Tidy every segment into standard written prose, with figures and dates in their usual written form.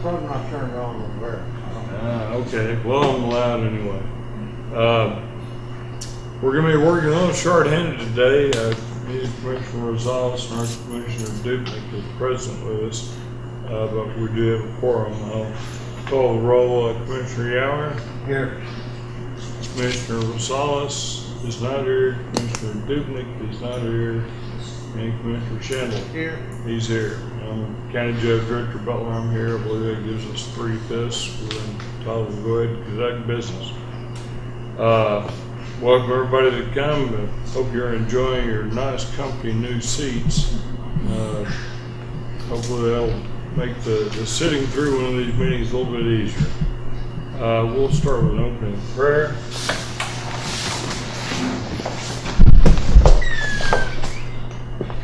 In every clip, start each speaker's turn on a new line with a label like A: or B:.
A: probably not turned on over there.
B: Okay, well, I'm loud anyway. We're going to be working on short-handed today. Commissioner Rosales and our Commissioner Dupnick is present with us, but we do have a quorum. I'll call the roll. Commissioner Yower?
A: Here.
B: Commissioner Rosales is not here. Commissioner Dupnick is not here. And Commissioner Schendel?
A: Here.
B: He's here. County Judge Director Butler, I'm here. I believe that gives us 3/5. We're entitled to go ahead and conduct business. Welcome everybody to come. Hope you're enjoying your nice, comfy new seats. Hopefully that'll make the sitting through one of these meetings a little bit easier. We'll start with an opening prayer.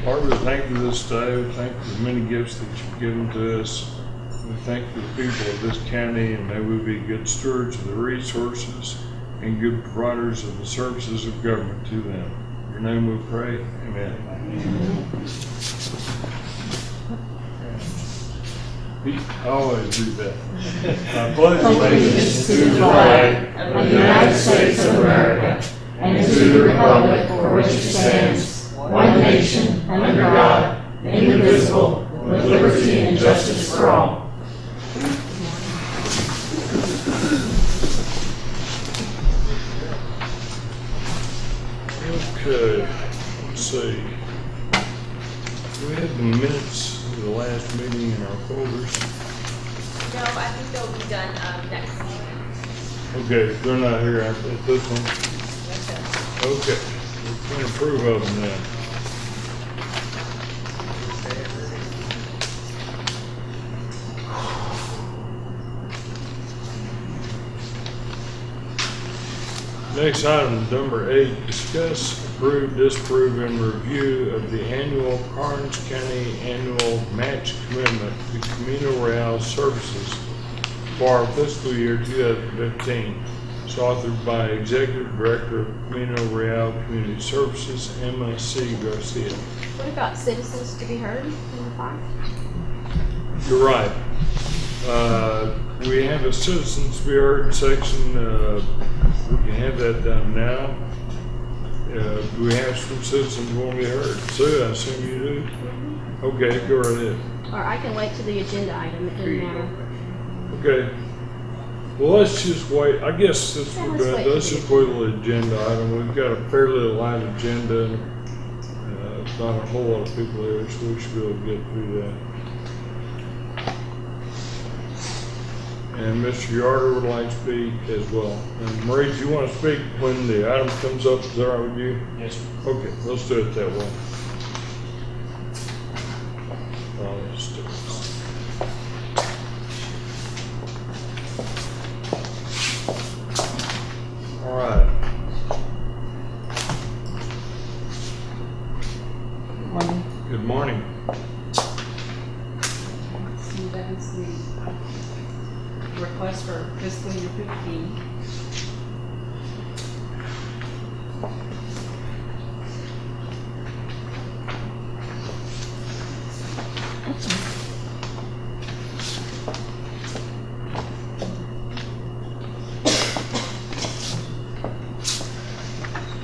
B: Lord, we thank you this day. We thank you for the many gifts that you've given to us. We thank you for the people of this county, and may we be good stewards of the resources and good providers of the services of government to them. In your name we pray. Amen. I always do that. I pledge allegiance to the flag of the United States of America and to the republic for which it stands, one nation, under God, indivisible, with liberty and justice for all. Okay, let's see. Do we have the minutes of the last meeting in our folders?
C: No, I think they'll be done next week.
B: Okay, they're not here at this one?
C: That's it.
B: Okay, we can approve of them then. Next item, number 8, discuss, approve, disapprove, and review of the annual Karnes County annual match commitment to Camino Real services for our fiscal year 2015. It's authored by Executive Director of Camino Real Community Services, Emma C. Garcia.
C: What about citizens to be heard in the file?
B: You're right. We have a citizens to be heard section. We can have that done now. Do we have some citizens who want to be heard? Sue, I assume you do?
C: Mm-hmm.
B: Okay, go right ahead.
D: Or I can wait to the agenda item, it doesn't matter.
B: Okay. Well, let's just wait. I guess since
D: Yeah,
B: we're
D: let's
B: done,
D: wait
B: let's
D: for
B: just wait till the agenda item. We've got a fairly light agenda. Not a whole lot of people here, so we should be able to get through that. And Mr. Yarder would like to speak as well. And Marie, do you want to speak when the item comes up? Is that all right with you?
A: Yes, sir.
B: Okay, let's do it that way. Let's do this. All right.
E: Morning.
B: Good morning.
E: So that is the request for fiscal year 15.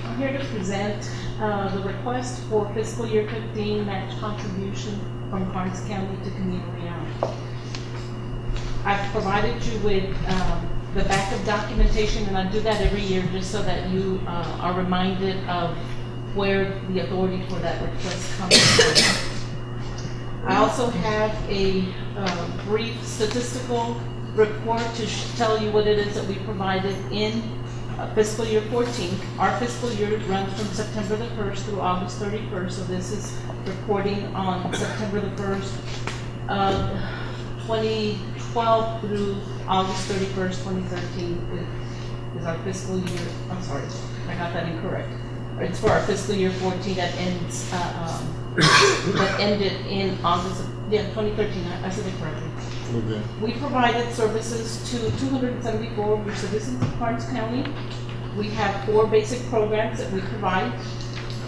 E: I'm here to present the request for fiscal year 15 match contribution from Karnes County to Camino Real. I've provided you with the backup documentation, and I do that every year just so that you are reminded of where the authority for that request comes from. I also have a brief statistical report to tell you what it is that we provided in fiscal year 14. Our fiscal year runs from September the 1st through August 31st, so this is reporting on September the 1st, 2012 through August 31st, 2013 is our fiscal year. I'm sorry, I got that incorrect. It's for our fiscal year 14 that ends that ended in August of 2013. I said it correctly.
B: Okay.
E: We provided services to 274 of your citizens of Karnes County. We have 4 basic programs that we provide.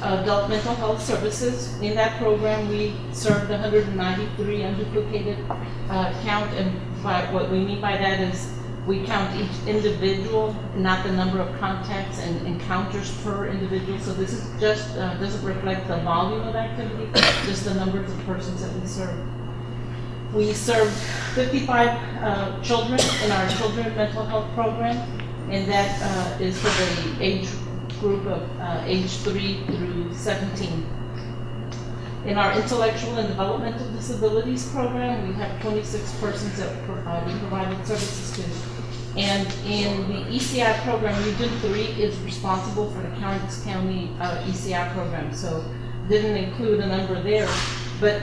E: adult mental health services. In that program, we served 193 unduplicated count, and by what we mean by that is we count each individual, not the number of contacts and encounters per individual. So this is just doesn't reflect the volume of activity, just the numbers of persons that we serve. We served 55 children in our children mental health program, and that is for the age group of age 3 through 17. In our intellectual and developmental disabilities program, we have 26 persons that we provided services to. And in the ECI program, Region 3 is responsible for the Karnes County ECI program, so didn't include a number there. But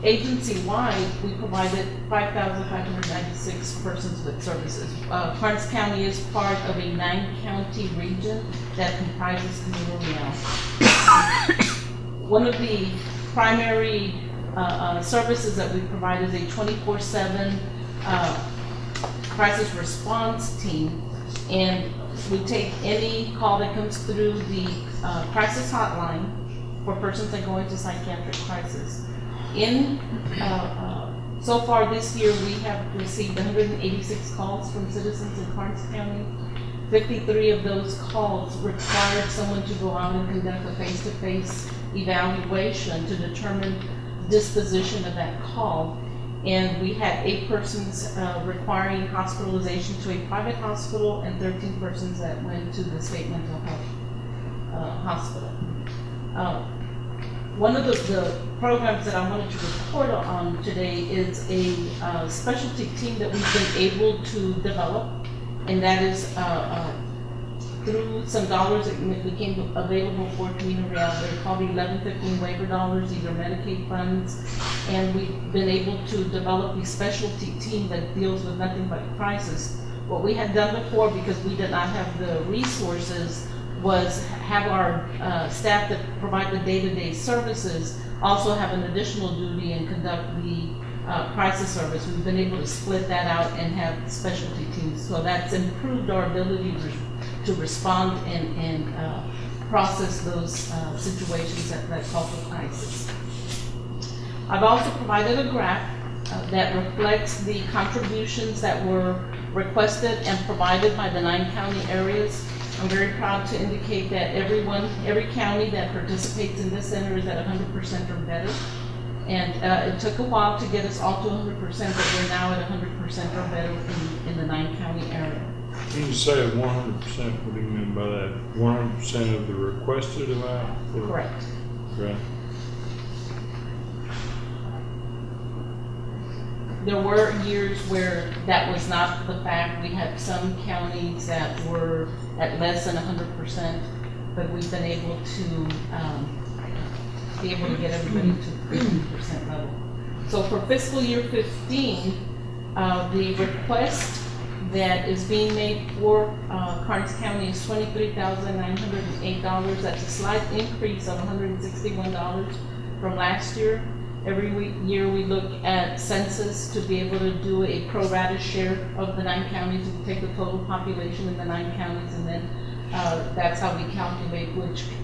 E: agency-wide, we provided 5,596 persons with services. Karnes County is part of a 9-county region that comprises Camino Real. One of the primary services that we provide is a 24/7 crisis response team, and we take any call that comes through the crisis hotline for persons that go into psychiatric crisis. So far this year, we have received 186 calls from citizens in Karnes County. 53 of those calls required someone to go out and conduct a face-to-face evaluation to determine disposition of that call. And we had 8 persons requiring hospitalization to a private hospital and 13 persons that went to the state mental health hospital. One of the programs that I wanted to report on today is a specialty team that we've been able to develop, and that is through some dollars that became available for Camino Real. They're called 1115 waiver dollars. These are Medicaid funds, and we've been able to develop a specialty team that deals with nothing but crisis. What we had done before, because we did not have the resources, was have our staff that provide the day-to-day services also have an additional duty and conduct the crisis service. We've been able to split that out and have specialty teams. So that's improved our ability to respond and process those situations that call for crisis. I've also provided a graph that reflects the contributions that were requested and provided by the 9 county areas. I'm very proud to indicate that every county that participates in this center is at 100% or better. And it took a while to get us all to 100%, but we're now at 100% or better in the 9 county area.
B: When you say 100%, what do you mean by that? 100% of the requested amount?
E: Correct.
B: Okay.
E: There were years where that was not the fact. We had some counties that were at less than 100%, but we've been able to get everybody to 50% level. So for fiscal year 15, the request that is being made for Karnes County is $23,908. That's a slight increase of $161 from last year. Every year we look at census to be able to do a pro rata share of the 9 counties. We take the total population in the 9 counties, and then that's how we calculate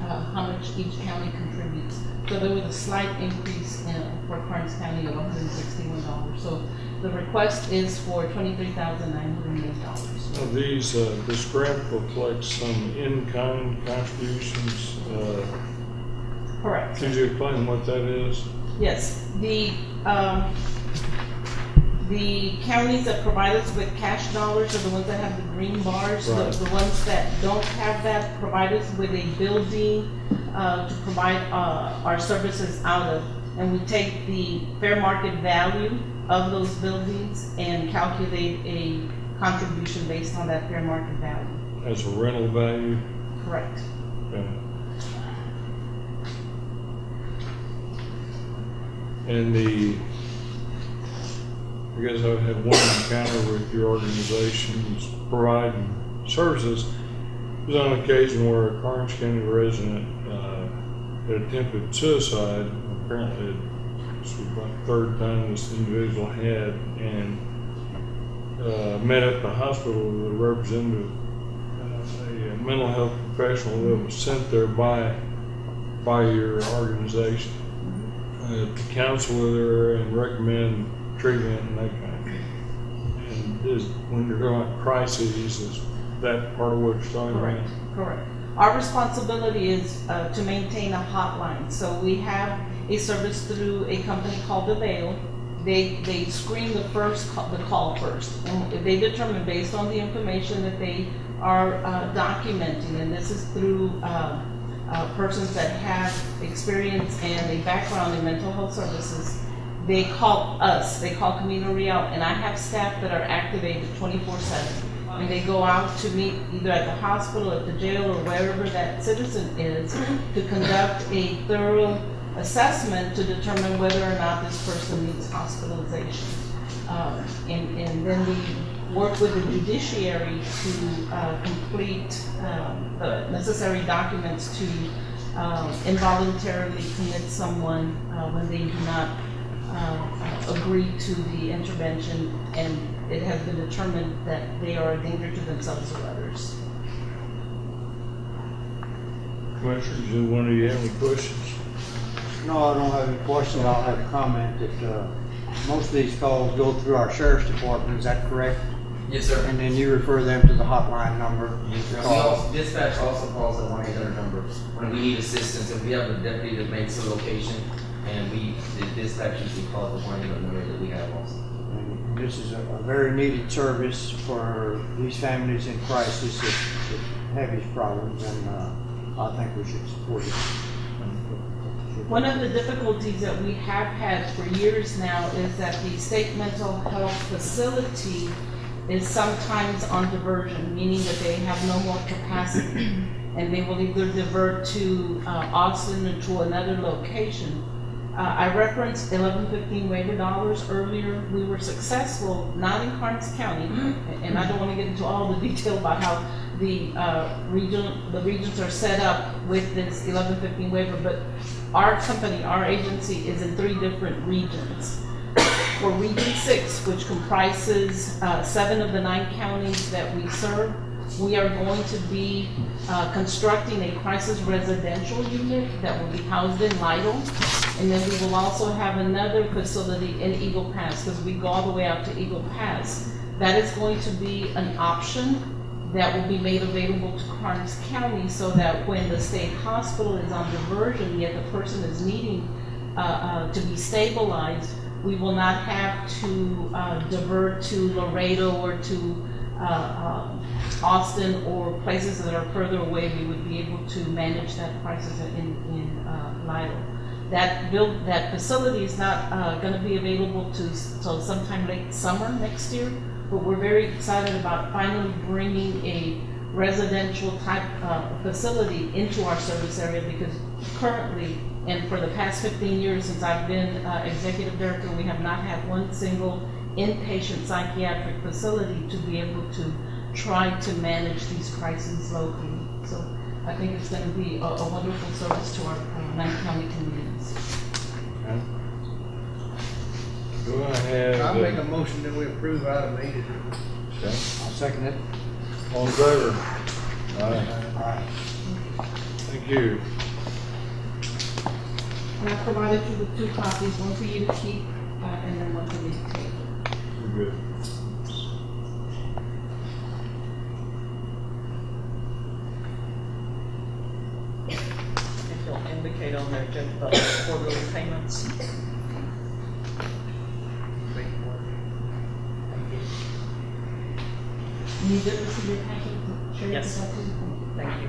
E: how much each county contributes. So there was a slight increase for Karnes County of $161. So the request is for $23,908.
B: Now this graph reflects some in-kind contributions.
E: Correct.
B: Could you explain what that is?
E: Yes, the counties that provide us with cash dollars are the ones that have the green bars.
B: Right.
E: The ones that don't have that provide us with a building to provide our services out of. And we take the fair market value of those buildings and calculate a contribution based on that fair market value.
B: As a rental value?
E: Correct.
B: Okay. And I guess I've had one encounter with your organizations providing services. It was on an occasion where a Karnes County resident had attempted suicide. Apparently, this was about the 3rd time this individual had, and met at the hospital with a representative, a mental health professional that was sent there by your organization to counsel with her and recommend treatment and that kind of thing. And this, when you're talking about crises, is that part of what you're talking about?
E: Correct. Our responsibility is to maintain a hotline. So we have a service through a company called Avail. They screen the call first, and if they determine based on the information that they are documenting, and this is through persons that have experience and a background in mental health services, they call us. They call Camino Real, and I have staff that are activated 24/7. And they go out to meet either at the hospital, at the jail, or wherever that citizen is to conduct a thorough assessment to determine whether or not this person needs hospitalization. And then we work with the judiciary to complete the necessary documents to involuntarily commit someone when they do not agree to the intervention and it has been determined that they are a danger to themselves or others.
B: Commissioners, do one of you have any questions?
A: No, I don't have any questions. I'll have a comment that most of these calls go through our sheriff's department. Is that correct?
F: Yes, sir.
A: And then you refer them to the hotline number.
F: Dispatch also calls the 1-800 number when we need assistance. If we have a deputy that makes a location, and the dispatch usually calls the 1-800 number that we have also.
A: And this is a very needed service for these families in crisis that have these problems, and I think we should support it.
E: One of the difficulties that we have had for years now is that the state mental health facility is sometimes on diversion, meaning that they have no more capacity and they will either divert to Austin or to another location. I referenced 1115 waiver dollars earlier. We were successful, not in Karnes County, and I don't want to get into all the detail about how the regions are set up with this 1115 waiver, but our company, our agency is in 3 different regions. For Region 6, which comprises 7 of the 9 counties that we serve, we are going to be constructing a crisis residential unit that will be housed in Lytle. And then we will also have another facility in Eagle Pass, because we go all the way out to Eagle Pass. That is going to be an option that will be made available to Karnes County so that when the state hospital is on diversion, yet the person is needing to be stabilized, we will not have to divert to Laredo or to Austin or places that are further away. We would be able to manage that crisis in Lytle. That facility is not going to be available till sometime late summer next year, but we're very excited about finally bringing a residential type facility into our service area, because currently, and for the past 15 years since I've been executive director, we have not had one single inpatient psychiatric facility to be able to try to manage these crises locally. So I think it's going to be a wonderful service to our 9 county communities.
B: Okay. Do I have?
G: I'll make a motion that we approve item 8.
B: Okay.
A: I'll second it.
B: All in favor? Aye.
A: All right.
B: Thank you.
E: And I provided you with 2 copies, one for you to keep and then one for me to take.
B: We're good.
H: If you'll indicate on there, Judge Butler, quarterly payments.
E: You did receive your packet? Sure.
H: Yes. Thank you.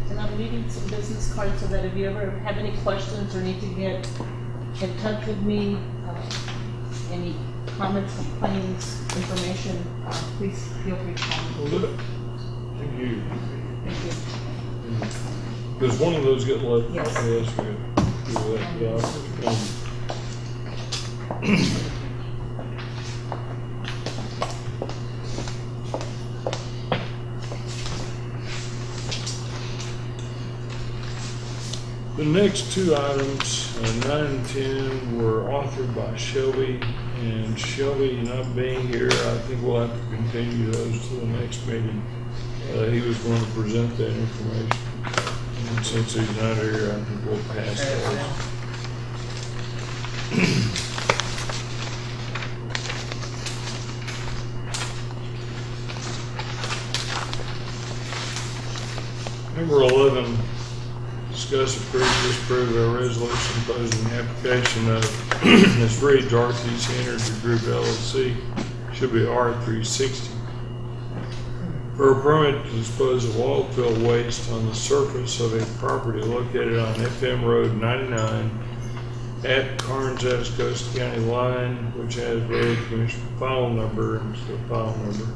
E: And I'm leaving some business cards so that if you ever have any questions or need to get in touch with me, any comments, complaints, information, please feel free to call me.
B: Well, good. Thank you.
E: Thank you.
B: Does one of those get left?
H: Yes.
B: Yes, we do that, yeah. The next two items, 9 and 10, were authored by Shelby, and Shelby not being here, I think we'll have to continue those to the next meeting. He was going to present that information, and since he's not here, I think we'll pass those. Number 11, discuss, approve, disapprove a resolution opposing the application of Ms. Reed Dorothy's Energy Group LLC, should be R360, for a permit to dispose of oil field waste on the surface of a property located on FM Road 99 at Karnes, Coast County line, which has road commission file number, and the file number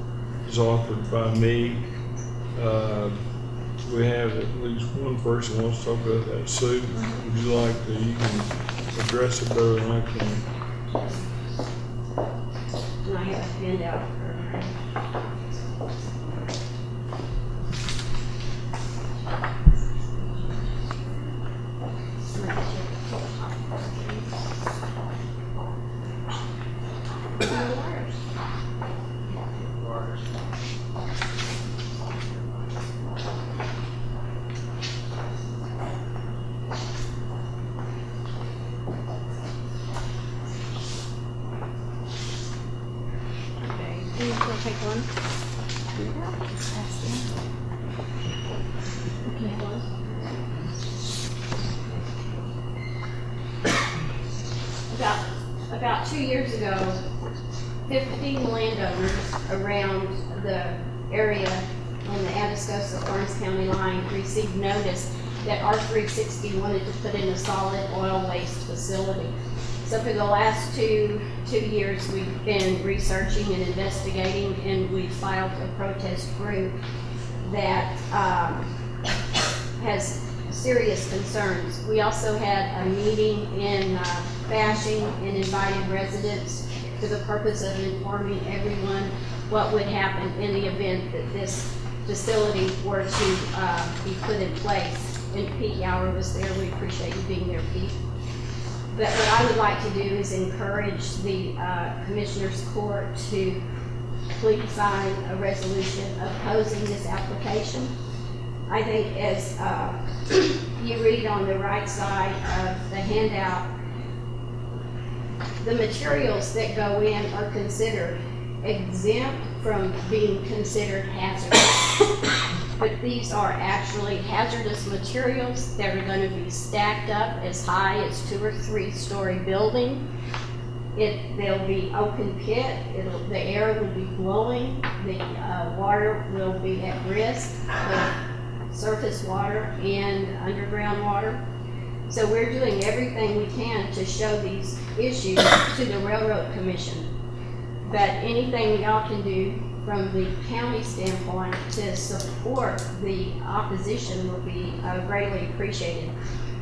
B: is authored by me. We have at least one person who wants to talk about that. Sue, would you like to, you can address it better than I can.
D: And I have a handout for her. Okay, can you still take one? Okay, one. About 2 years ago, 15 landowners around the area on the Atascosa Karnes County line received notice that R360 wanted to put in a solid oil waste facility. So for the last two years, we've been researching and investigating, and we filed a protest group that has serious concerns. We also had a meeting in Bashing and invited residents for the purpose of informing everyone what would happen in the event that this facility were to be put in place. And Pete Gower was there. We appreciate you being there, Pete. But what I would like to do is encourage the Commissioners Court to please sign a resolution opposing this application. I think as you read on the right side of the handout, the materials that go in are considered exempt from being considered hazardous. But these are actually hazardous materials that are going to be stacked up as high as 2 or 3 story building. They'll be open pit, the air will be blowing, the water will be at risk, both surface water and underground water. So we're doing everything we can to show these issues to the Railroad Commission. But anything y'all can do from the county standpoint to support the opposition will be greatly appreciated.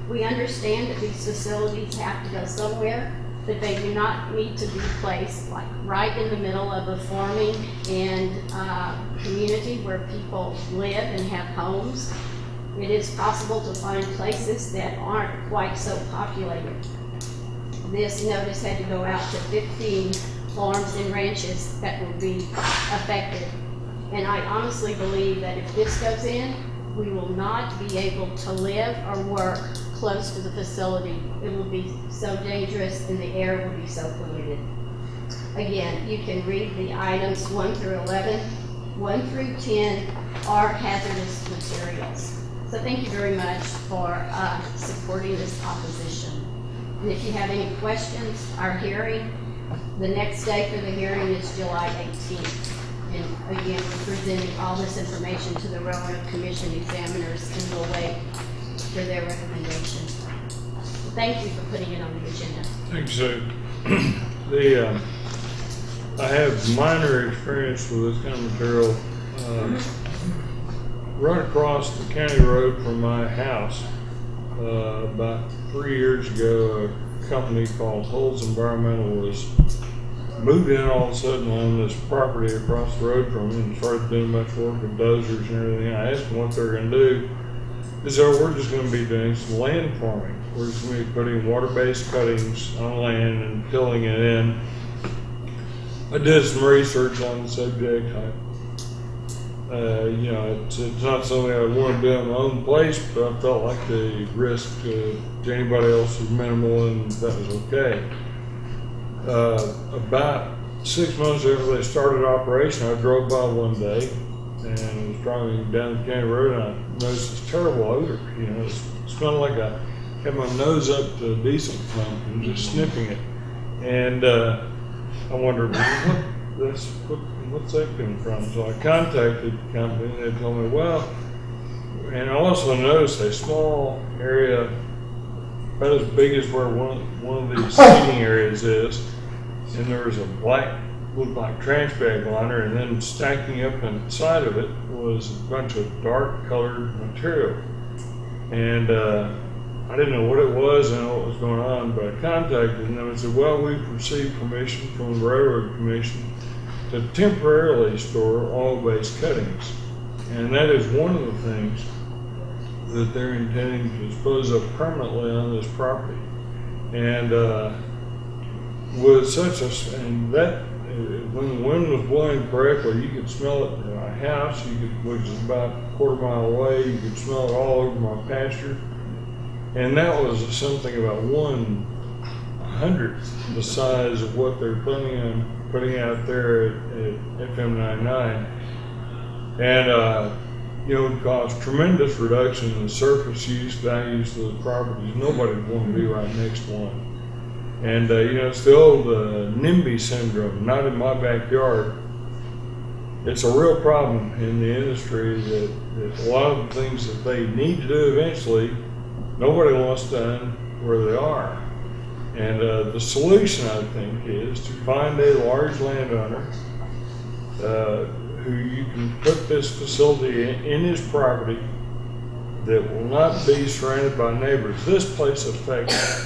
D: We understand that these facilities have to go somewhere, but they do not need to be placed like right in the middle of a farming and community where people live and have homes. It is possible to find places that aren't quite so populated. This notice had to go out to 15 farms and ranches that will be affected. And I honestly believe that if this goes in, we will not be able to live or work close to the facility. It will be so dangerous and the air will be so polluted. Again, you can read the items 1 through 11. 1 through 10 are hazardous materials. So thank you very much for supporting this opposition. And if you have any questions, our hearing, the next day for the hearing is July 18th. And again, we're presenting all this information to the Railroad Commission examiners and we'll wait for their recommendation. Thank you for putting it on the agenda.
B: Thanks, Sue. I have minor experience with this kind of material. right across the county road from my house, about 3 years ago, a company called Hulls Environmental was moved in all of a sudden on this property across the road from me and started doing much work with dozers and everything. I asked them what they're going to do. They said, we're just going to be doing some land farming. We're just going to be putting water-based cuttings on land and filling it in. I did some research on the subject. It's not something I would want to do in my own place, but I felt like the risk to anybody else was minimal and that was okay. About 6 months after they started operation, I drove by one day and was driving down the county road and I noticed this terrible odor. It smelled like I had my nose up to a diesel pump and just sniffing it. And I wondered, what's that coming from? So I contacted the company and they told me, well, and I also noticed a small area about as big as where one of these seating areas is, and there was a looked like trash bag liner, and then stacking up inside of it was a bunch of dark colored material. And I didn't know what it was and what was going on, but I contacted them and said, well, we've received permission from the Railroad Commission to temporarily store oil-based cuttings. And that is one of the things that they're intending to dispose of permanently on this property. And with when the wind was blowing correctly, you could smell it in my house, which is about a quarter mile away. You could smell it all over my pasture. And that was something about 1/100th the size of what they're planning on putting out there at FM 99. And, it would cause tremendous reduction in the surface use values of the properties. Nobody would want to be right next to one. And, it's the old NIMBY syndrome, not in my backyard. It's a real problem in the industry that a lot of the things that they need to do eventually, nobody wants done where they are. And the solution, I think, is to find a large landowner who you can put this facility in his property that will not be surrounded by neighbors. This place affects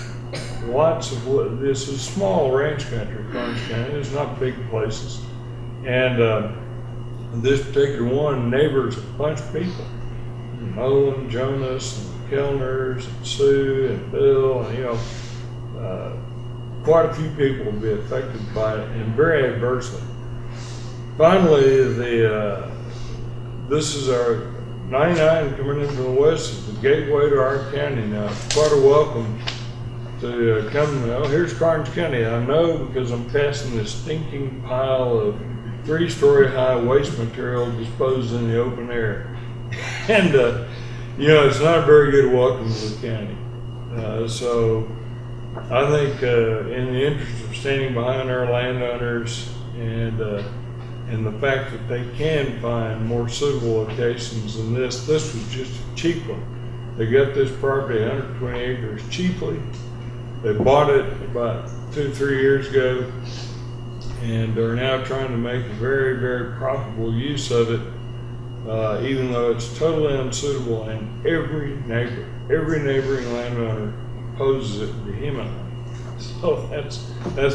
B: lots of, this is small ranch country, Karnes County. It's not big places. And this particular one neighbors a bunch of people. Nolan, Jonas, and Kellners, and Sue, and Bill, and quite a few people will be affected by it, and very adversely. Finally, this is our 99 coming in from the west, is the gateway to our county now. It's quite a welcome to come. Here's Karnes County. I know because I'm passing this stinking pile of 3-story high waste material disposed in the open air. And, it's not a very good welcome to the county. So I think in the interest of standing behind our landowners and the fact that they can find more suitable locations than this was just a cheap one. They got this property, 120 acres, cheaply. They bought it about 2-3 years ago, and they're now trying to make a very, very profitable use of it, even though it's totally unsuitable, and every neighboring landowner opposes it vehemently. So that's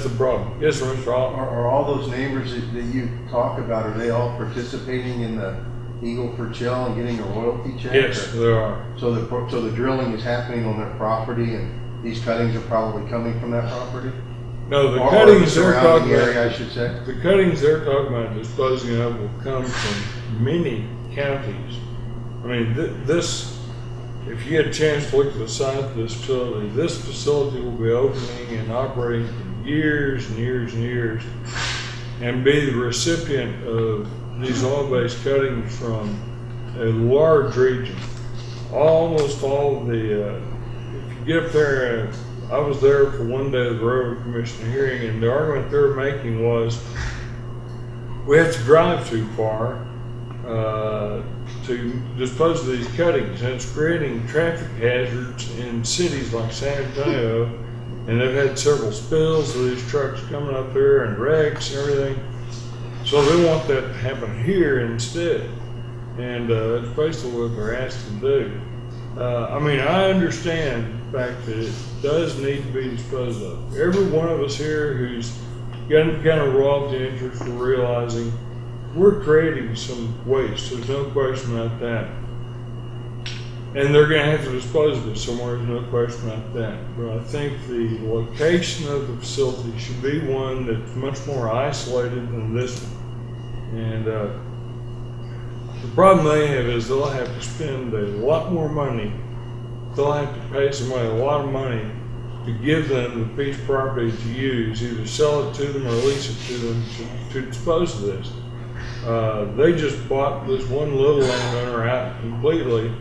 B: the problem. Yes, sir, Mr. Hall.
I: Are all those neighbors that you talk about, are they all participating in the Eagle for Chill and getting a royalty check?
B: Yes, there are.
I: So the drilling is happening on their property, and these cuttings are probably coming from that property?
B: No, the
I: Or
B: cuttings
I: the
B: they're talking
I: area,
B: about,
I: I should say.
B: the cuttings they're talking about disposing of will come from many counties. I mean, this, if you get a chance to look at the site of this facility will be opening and operating for years and years and years, and be the recipient of these oil-based cuttings from a large region. Almost all of the, if you get up there, I was there for one day of the Railroad Commission hearing, and the argument they were making was we have to drive too far to dispose of these cuttings, and it's creating traffic hazards in cities like San Antonio, and they've had several spills of these trucks coming up there and wrecks and everything. So they want that to happen here instead. And that's basically what they're asked to do. I mean, I understand the fact that it does need to be disposed of. Every one of us here who's got kind of royalty interest for realizing we're creating some waste. There's no question about that. And they're going to have to dispose of it somewhere. There's no question about that. But I think the location of the facility should be one that's much more isolated than this one. And the problem they have is they'll have to spend a lot more money. They'll have to pay somebody a lot of money to give them the piece of property to use, either sell it to them or lease it to them to dispose of this. They just bought this one little landowner out completely,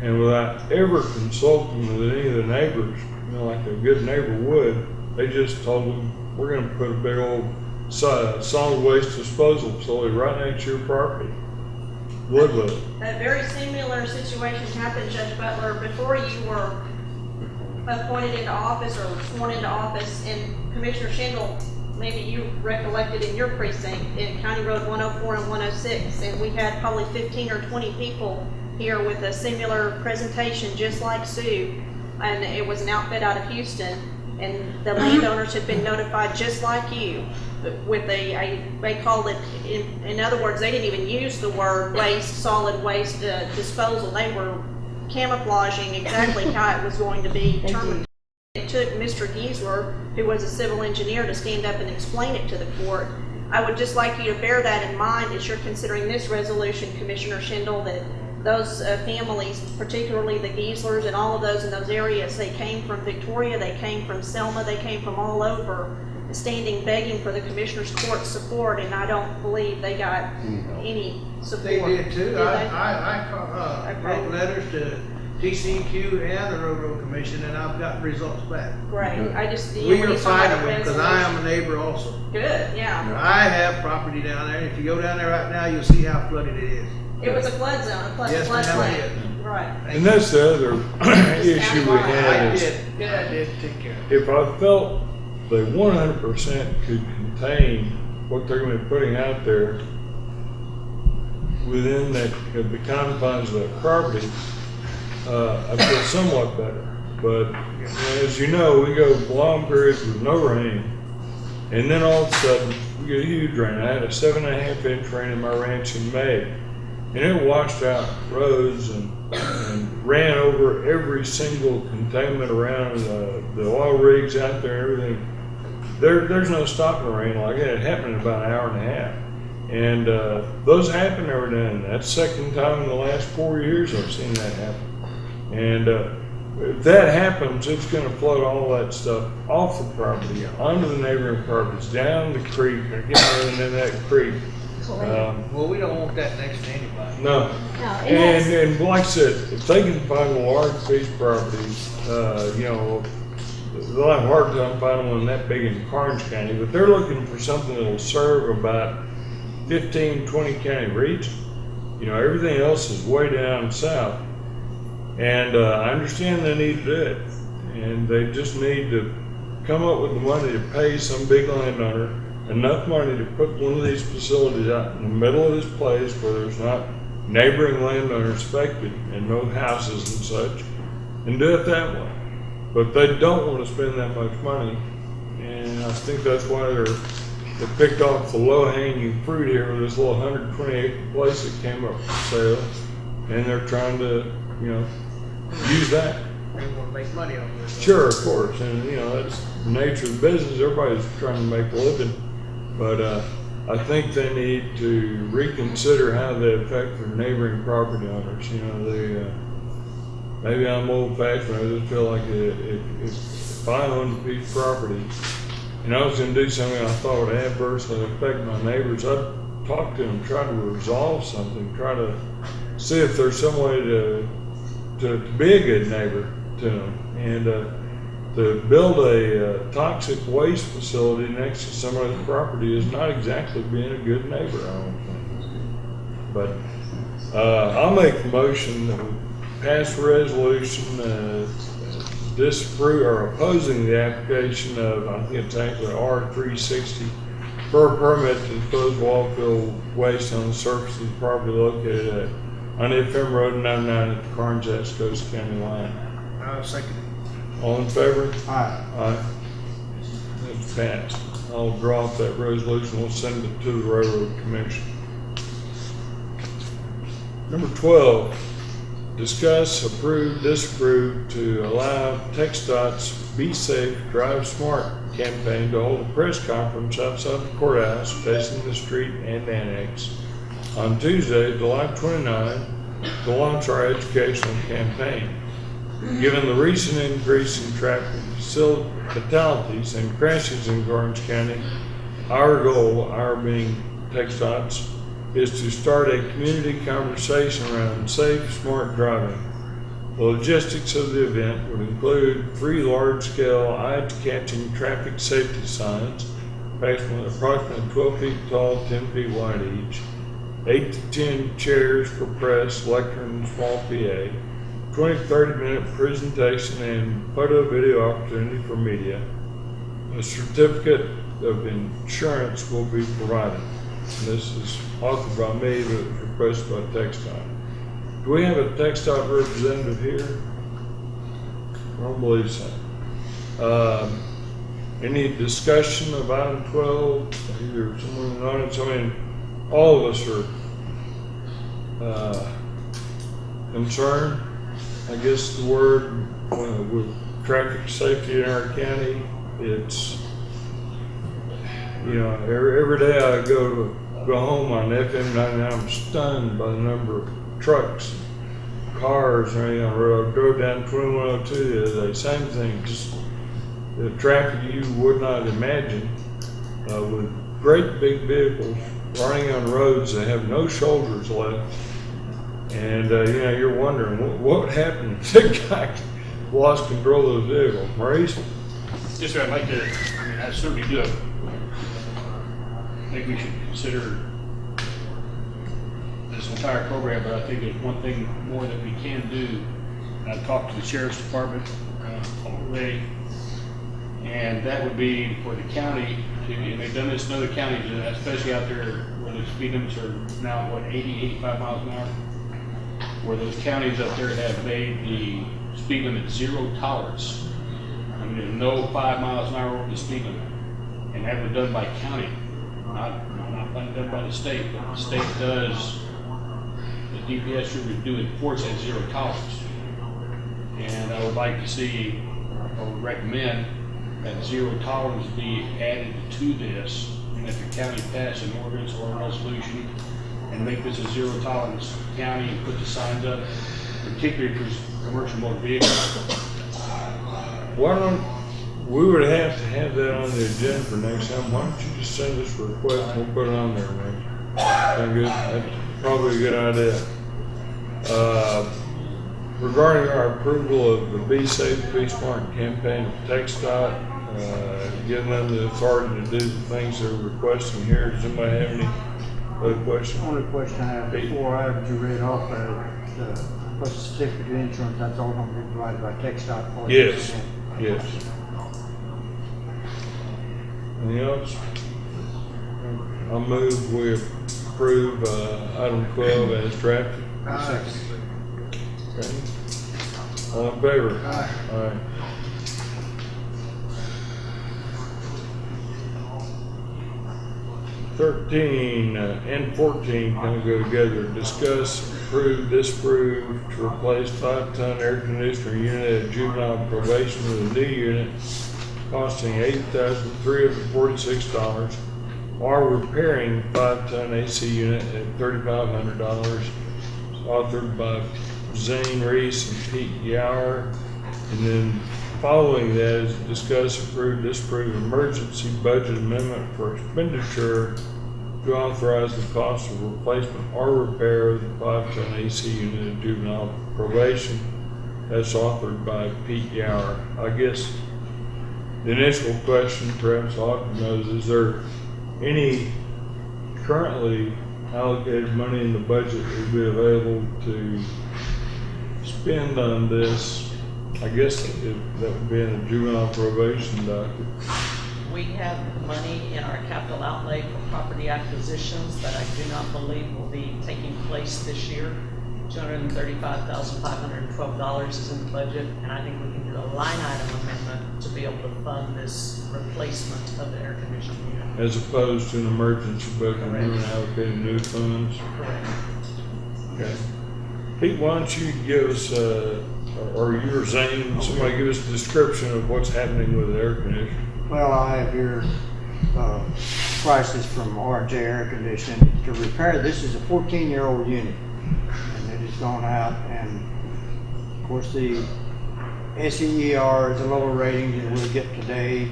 B: and without ever consulting with any of the neighbors, you know, like a good neighbor would, they just told them, we're going to put a big old solid waste disposal facility right next to your property. Live with it.
J: A very similar situation happened, Judge Butler, before you were appointed into office or sworn into office, and Commissioner Schindel, maybe you recollected in your precinct, in County Road 104 and 106, and we had probably 15 or 20 people here with a similar presentation just like Sue, and it was an outfit out of Houston, and the landowners had been notified just like you with they called it, in other words, they didn't even use the word waste, solid waste disposal. They were camouflaging exactly how it was going to be determined. It took Mr. Giesler, who was a civil engineer, to stand up and explain it to the court. I would just like you to bear that in mind as you're considering this resolution, Commissioner Schindel, that those families, particularly the Gieslers and all of those in those areas, they came from Victoria, they came from Selma, they came from all over, standing begging for the Commissioner's Court support, and I don't believe they got any support.
G: They did too.
J: Did they?
G: I wrote letters to TCQ and the Railroad Commission, and I've got results back.
J: Great. I just,
G: We
J: when
G: are
J: you saw that
G: fighting them because I
J: resolution-
G: am a neighbor also.
J: Good, yeah.
G: I have property down there, and if you go down there right now, you'll see how flooded it is.
J: It was a flood zone, a
G: Yes, ma'am,
J: floodplain.
G: it is.
J: Right.
B: And that's the other issue we
G: I
B: had is
G: did. I did take care of it.
B: if I felt they 100% could contain what they're going to be putting out there within the confines of that property, I feel somewhat better. But as you know, we go long periods with no rain, and then all of a sudden we get a huge rain. I had a 7.5 inch rain in my ranch in May, and it washed out roads and ran over every single containment around the oil rigs out there and everything. There's no stopping the rain like that. It happened in about an hour and a half. And those happen every now and then. That's the second time in the last 4 years I've seen that happen. And if that happens, it's going to flood all that stuff off the property, onto the neighboring properties, down the creek, or getting in that creek.
G: Well, we don't want that next to anybody.
B: No. And like I said, if they can find a large piece of property, you know, they'll have a hard time finding one that big in Karnes County, but they're looking for something that'll serve about 15, 20 county region. You know, everything else is way down south. And I understand they need to do it. And they just need to come up with the money to pay some big landowner enough money to put one of these facilities out in the middle of this place where there's not neighboring landowners affected and no houses and such, and do it that way. But they don't want to spend that much money, and I think that's why they picked off the low-hanging fruit here with this little 120-acre place that came up for sale, and they're trying to, you know, use that.
G: They want to make money off this.
B: Sure, of course, and you know, that's the nature of the business. Everybody's trying to make a living, but I think they need to reconsider how they affect their neighboring property owners. You know, they maybe I'm old-fashioned. I just feel like if I owned a piece of property and I was going to do something I thought would adversely affect my neighbors, I'd talk to them, try to resolve something, try to see if there's some way to be a good neighbor to them. And to build a toxic waste facility next to somebody's property is not exactly being a good neighbor, I don't think. But I'll make the motion that we pass a resolution disapprove or opposing the application of, I think it's actually R360 per permit to dispose of all field waste on the surface of the property located at UNFM Road 99 at the Karnes Coast County line.
G: Second.
B: All in favor?
A: Aye.
B: Aye. That's passed. I'll draw up that resolution, we'll send it to the Railroad Commission. Number 12, discuss, approve, disapprove to allow TxDOT's Be Safe, Drive Smart campaign to hold a press conference outside the courthouse facing the street and annex on Tuesday, July 29, to launch our educational campaign. Given the recent increase in traffic fatalities and crashes in Karnes County, our goal, our being TxDOT's, is to start a community conversation around safe, smart driving. The logistics of the event would include 3 large-scale, eye-catching traffic safety signs, approximately 12 feet tall, 10 feet wide each, 8 to 10 chairs for press, lectern, and small PA, 20 to 30 minute presentation and photo video opportunity for media. A certificate of insurance will be provided. And this is authored by me, but it was requested by TxDOT. Do we have a TxDOT representative here? I don't believe so. Any discussion of item 12? Either someone in the audience, I mean, all of us are concerned. I guess the word with traffic safety in our county, it's, you know, every day I go home on FM 99, I'm stunned by the number of trucks, cars, and, you know, I drove down 2102 the other day, same thing, just the traffic you would not imagine, with great big vehicles running on roads that have no shoulders left. And, you know, you're wondering, what happened if the guy lost control of the vehicle? Maurice?
K: Yes, sir, I'd like to, I mean, I certainly do. I think we should consider this entire program, but I think there's one thing more that we can do. I've talked to the Sheriff's Department already, and that would be for the county to, and they've done this in other counties, especially out there where the speed limits are now, 80, 85 miles an hour, where those counties up there have made the speed limit 0 tolerance. I mean, there's no 5 miles an hour over the speed limit, and that was done by county, not done by the state. But the state does, the DPS should do enforce that 0 tolerance. And I would like to see, or would recommend that 0 tolerance be added to this, and that the county pass an ordinance or a resolution and make this a 0 tolerance county and put the signs up, particularly for commercial motor vehicles.
B: Why don't, we would have to have that on the agenda for next time. Why don't you just send us a request and we'll put it on there, man? Sound good? That's probably a good idea. Regarding our approval of the Be Safe, Be Smart campaign of TxDOT, giving them the authority to do the things they're requesting here, does anybody have any other questions?
A: The only question I have, before I have you read off the certificate of insurance, that's all going to be provided by TxDOT for you.
B: Yes, yes. Anything else? I'll move we approve item 12 as drafted. Okay. All in favor?
G: Aye.
B: Aye. $13 and $14 kind of go together. Discuss, approve, disapprove to replace 5-ton air conditioner unit at juvenile probation with a new unit costing $8,346, or repairing 5-ton AC unit at $3,500. It's authored by Zane Reese and Pete Gower. And then following that is discuss, approve, disapprove emergency budget amendment for expenditure to authorize the cost of replacement or repair of the 5-ton AC unit in juvenile probation. That's authored by Pete Gower. I guess the initial question, perhaps Autumn knows, is there any currently allocated money in the budget that would be available to spend on this? I guess that would be in the juvenile probation docket.
H: we have money in our capital outlay for property acquisitions that I do not believe will be taking place this year. $235,512 is in the budget, and I think we can do a line item amendment to be able to fund this replacement of the air conditioning unit.
B: As opposed to an emergency budget, we're
H: Correct.
B: allocating new funds.
H: Correct.
B: Okay. Pete, why don't you give us, or you or Zane, somebody give us a description of what's happening with the air conditioner?
A: Well, I have here, prices from RJ Air Conditioning. To repair, this is a 14-year-old unit, and it has gone out, and of course the SEER is a lower rating than we'll get today,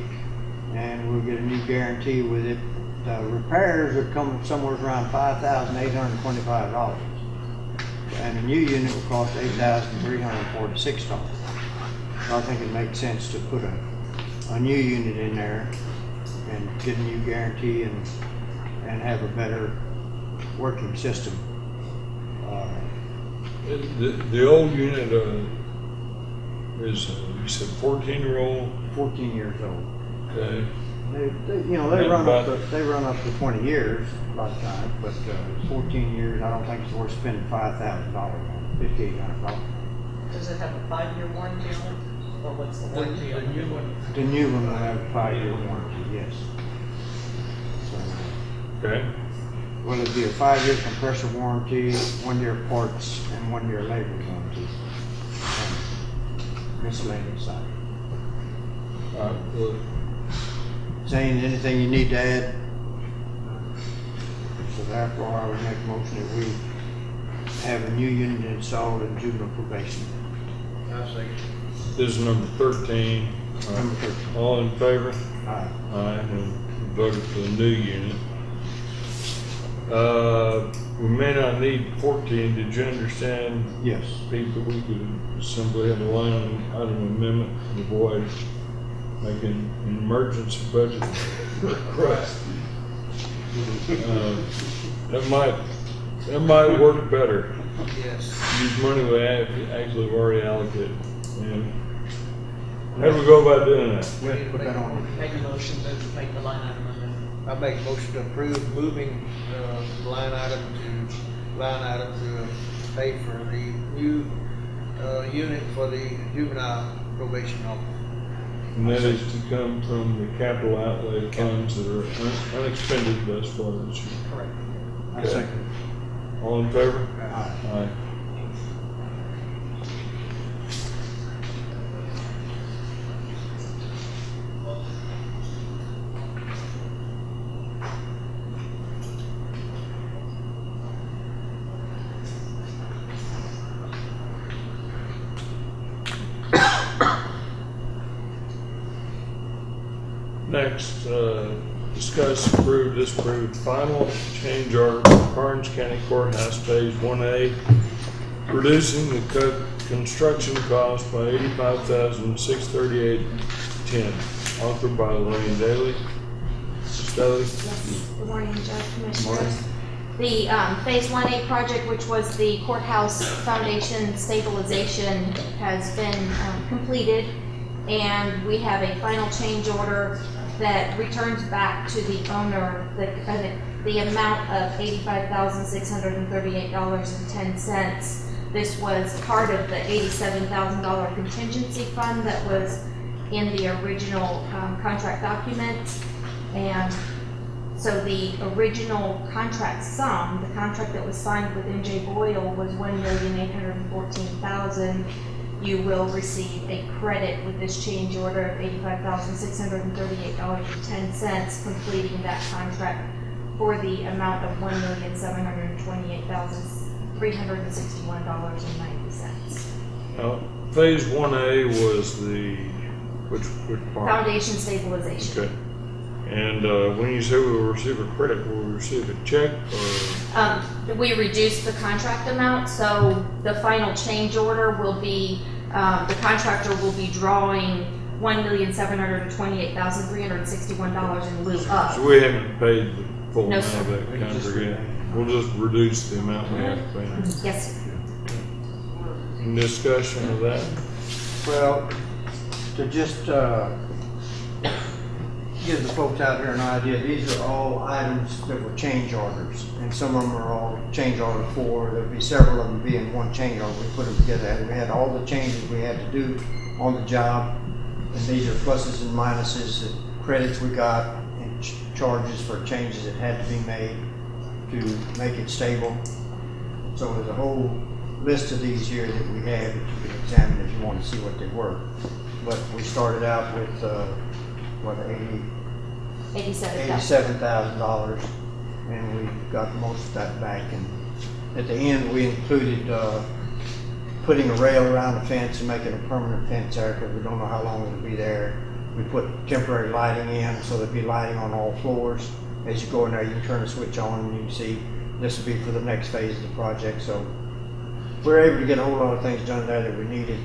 A: and we'll get a new guarantee with it. The repairs would come somewhere around $5,825, and a new unit will cost $8,346. So I think it makes sense to put a new unit in there and get a new guarantee and have a better working system.
B: The old unit is, you said 14-year-old?
A: 14 years old.
B: Okay.
A: They run up to 20 years a lot of times, but 14 years, I don't think it's worth spending $5,000 on it, $5,800.
H: Does it have a 5-year warranty on it, or what's the warranty on the new one?
A: The new one will have a 5-year warranty, yes. So,
B: Okay.
A: well, it'd be a 5-year compressor warranty, 1-year parts, and 1-year labor warranty. And miscellaneous side.
B: All right, well,
A: Zane, anything you need to add? So therefore, I would make a motion that we have a new unit installed in juvenile probation.
G: I say,
B: this is number 13.
A: Number 13.
B: All in favor?
A: Aye.
B: Aye, and voted for the new unit. We may not need 14. Did you understand,
A: Yes.
B: Pete, that we could simply have a line item amendment to avoid making an emergency budget request? That might work better.
G: yes.
B: Use money we actually have already allocated. And how do we go about doing that?
A: We'll put that on.
H: Make a motion to make the line item amendment.
G: I make a motion to approve moving, line item to pay for the new, unit for the juvenile probation office.
B: And that is to come from the capital outlay funds that are unexpended thus far this year.
H: Correct.
A: I second.
B: All in favor?
A: Aye.
B: Aye. Next, discuss, approve, disapprove final change order for Karnes County Courthouse Phase 1A, reducing the construction cost by $85,638.10, authored by Lorraine Daly. Mrs. Daly?
C: Yes, good morning, Judge, Commissioners.
B: Morning.
C: The Phase 1A project, which was the courthouse foundation stabilization, has been completed, and we have a final change order that returns back to the owner the amount of $85,638.10. This was part of the $87,000 contingency fund that was in the original contract document. And so the original contract sum, the contract that was signed with NJ Boyle, was $1,814,000. You will receive a credit with this change order of $85,638.10, completing that contract for the amount of $1,728,361.90.
B: Now, Phase 1A was the, which part?
C: Foundation stabilization.
B: Okay. And when you say we will receive a credit, will we receive a check or?
C: We reduced the contract amount, so the final change order will be, the contractor will be drawing $1,728,361 in lieu of.
B: So we haven't paid the full
C: No,
B: amount of
C: sir.
B: that contract yet? We'll just reduce the amount we have to pay now.
C: Yes, sir.
B: Any discussion of that?
A: Well, to just give the folks out here an idea, these are all items that were change orders, and some of them are all change order 4. There'll be several of them being one change order. We put them together, and we had all the changes we had to do on the job, and these are pluses and minuses, the credits we got, and charges for changes that had to be made to make it stable. So there's a whole list of these here that we have that you can examine if you want to see what they were. But we started out with, what, $87,000, and we got most of that back. And at the end, we included putting a rail around the fence and making a permanent fence there, because we don't know how long it'll be there. We put temporary lighting in, so there'll be lighting on all floors. As you go in there, you can turn the switch on and you can see this will be for the next phase of the project. So we're able to get a whole lot of things done there that we needed,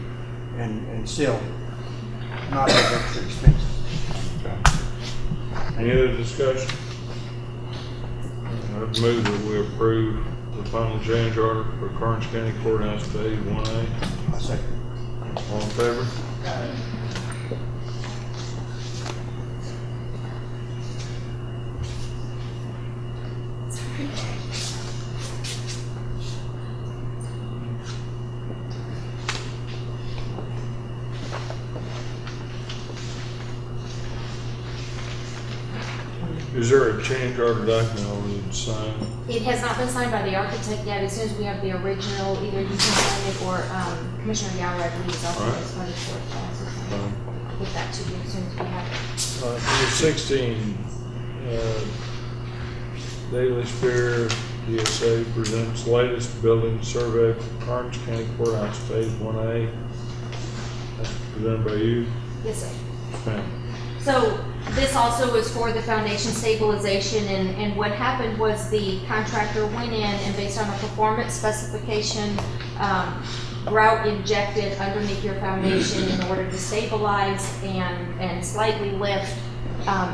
A: and still not as extra expensive.
B: Any other discussion? I'd move that we approve the final change order for Karnes County Courthouse Phase 1A.
A: I second.
B: All in favor? Is there a change order document I need to sign?
C: It has not been signed by the architect yet. As soon as we have the original, either you can sign it or Commissioner Gower, I believe, is also
B: All right.
C: responding for it. I'll get that to you as soon as we have it.
B: Number 16, Daily Spear DSA presents latest building survey for Karnes County Courthouse Phase 1A. That's presented by you.
C: Yes, sir.
B: Ma'am.
C: So this also was for the foundation stabilization, and what happened was the contractor went in and based on a performance specification, grout injected underneath your foundation in order to stabilize and slightly lift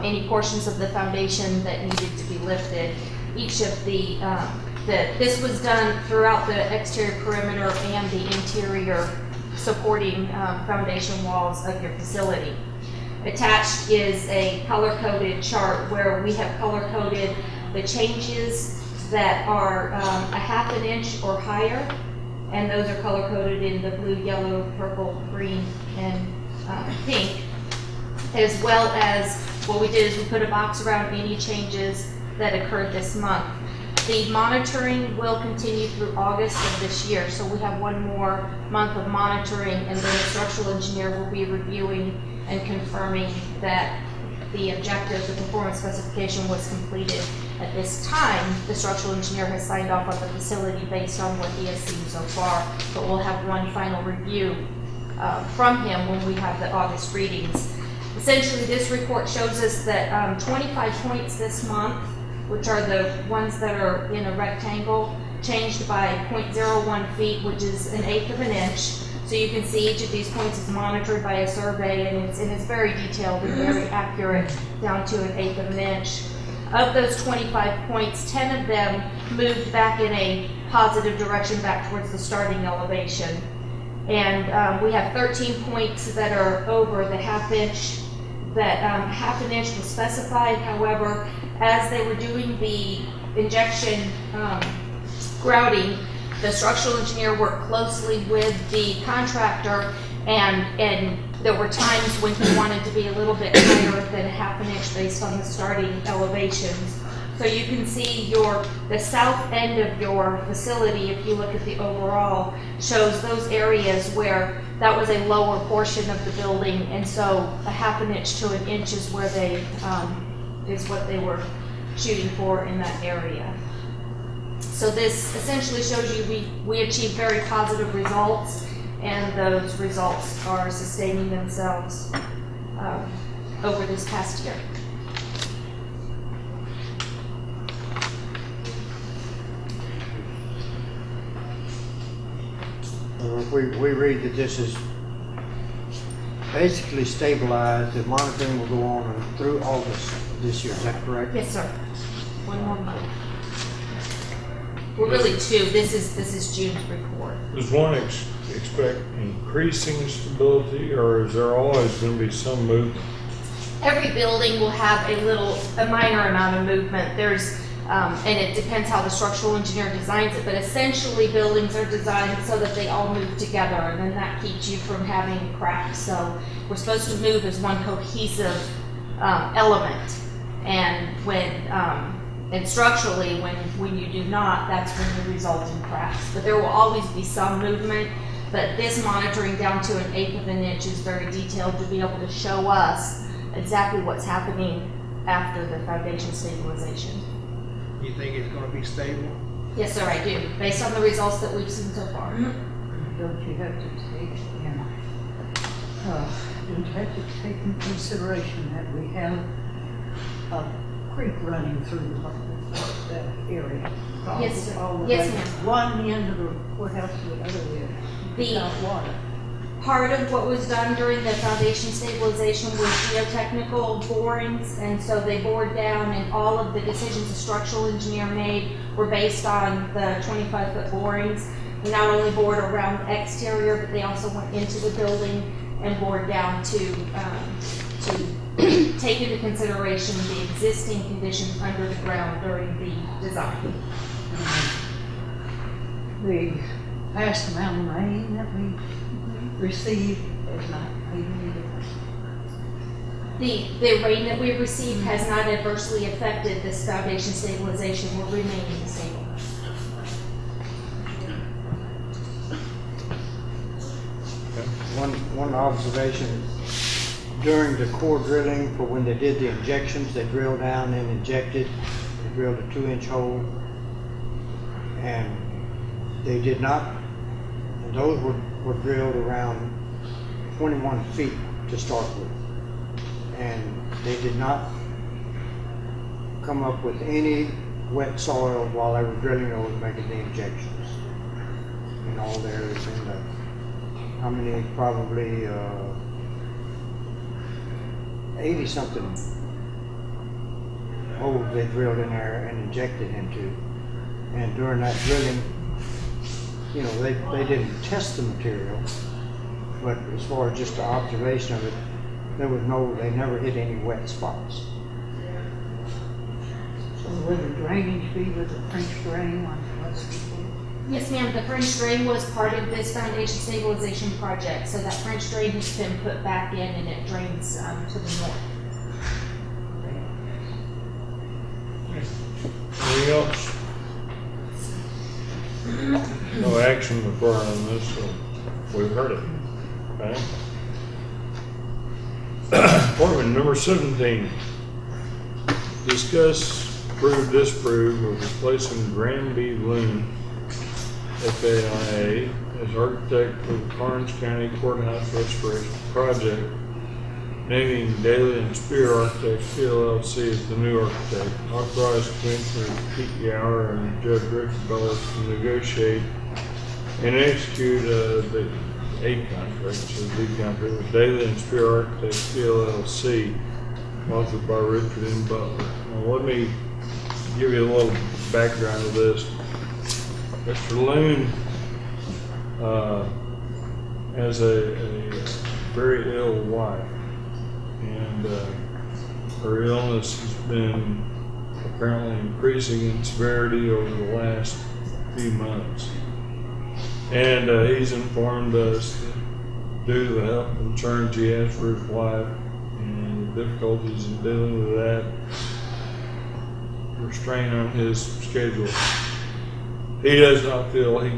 C: any portions of the foundation that needed to be lifted. Each of this was done throughout the exterior perimeter and the interior supporting foundation walls of your facility. Attached is a color-coded chart where we have color-coded the changes that are a half an inch or higher, and those are color-coded in the blue, yellow, purple, green, and pink, as well as what we did is we put a box around any changes that occurred this month. The monitoring will continue through August of this year, so we have one more month of monitoring, and then the structural engineer will be reviewing and confirming that the objective, the performance specification was completed. At this time, the structural engineer has signed off on the facility based on what he has seen so far, but we'll have one final review from him when we have the August readings. Essentially, this report shows us that 25 points this month, which are the ones that are in a rectangle, changed by 0.01 feet, which is 1/8 of an inch. So you can see each of these points is monitored by a survey, and it's very detailed and very accurate down to 1/8 of an inch. Of those 25 points, 10 of them moved back in a positive direction back towards the starting elevation. And we have 13 points that are over the half inch. That half an inch was specified. However, as they were doing the injection grouting, the structural engineer worked closely with the contractor, and there were times when he wanted to be a little bit higher than half an inch based on the starting elevations. So you can see the south end of your facility, if you look at the overall, shows those areas where that was a lower portion of the building, and so a half an inch to an inch is where is what they were shooting for in that area. So this essentially shows you we achieved very positive results, and those results are sustaining themselves over this past year.
A: We read that this is basically stabilized. The monitoring will go on through August this year. Is that correct?
C: Yes, sir. One more month. Well, really two. This is June's report.
B: Does one expect increasing stability, or is there always going to be some movement?
C: every building will have a minor amount of movement. There's, and it depends how the structural engineer designs it, but essentially buildings are designed so that they all move together, and then that keeps you from having cracks. So we're supposed to move as one cohesive element. And and structurally, when you do not, that's when you result in cracks. But there will always be some movement, but this monitoring down to 1/8 of an inch is very detailed to be able to show us exactly what's happening after the foundation stabilization.
G: You think it's gonna be stable?
C: Yes, sir, I do, based on the results that we've seen so far.
L: Don't you have to take, don't you have to take in consideration that we have a creek running through that area?
C: Yes, sir.
L: All the
C: Yes,
L: way
C: ma'am.
L: One end of the courthouse to the other end, without water.
C: Part of what was done during the foundation stabilization was geotechnical borings, and so they bored down, and all of the decisions the structural engineer made were based on the 25-foot borings. We not only bored around the exterior, but they also went into the building and bored down to take into consideration the existing conditions under the ground during the design.
L: The vast amount of rain that we received is not making any difference.
C: The rain that we received has not adversely affected this foundation stabilization. We're remaining stable.
A: One observation, during the core drilling for when they did the injections, they drilled down and injected, they drilled a 2-inch hole, and they did not, and those were drilled around 21 feet to start with. And they did not come up with any wet soil while they were drilling those, making the injections. And all there is in the, how many, probably 80-something holes they drilled in there and injected into. And during that drilling, you know, they didn't test the material, but as far as just the observation of it, there was they never hit any wet spots.
L: So would the drainage be with the French drain like it was before?
C: Yes, ma'am, the French drain was part of this foundation stabilization project, so that French drain has been put back in and it drains to the north.
B: Anything else? No action required on this, so we've heard it. Okay? Appointment number 17. Discuss, approve, disapprove of replacing Granby Loon, FAIA, as architect for the Karnes County Courthouse Restoration Project, naming Daly and Spear Architects PLLC as the new architect. Authorized Commissioner Pete Gower and Judge Rick Bell to negotiate and execute the contract, so the contract with Daly and Spear Architects PLLC, authored by Richard M. Butler. Now let me give you a little background of this. Mr. Loon has a very ill wife, and her illness has been apparently increasing in severity over the last few months. And he's informed us that due to the health concerns he has for his wife and the difficulties in dealing with that, restraint on his schedule, he does not feel he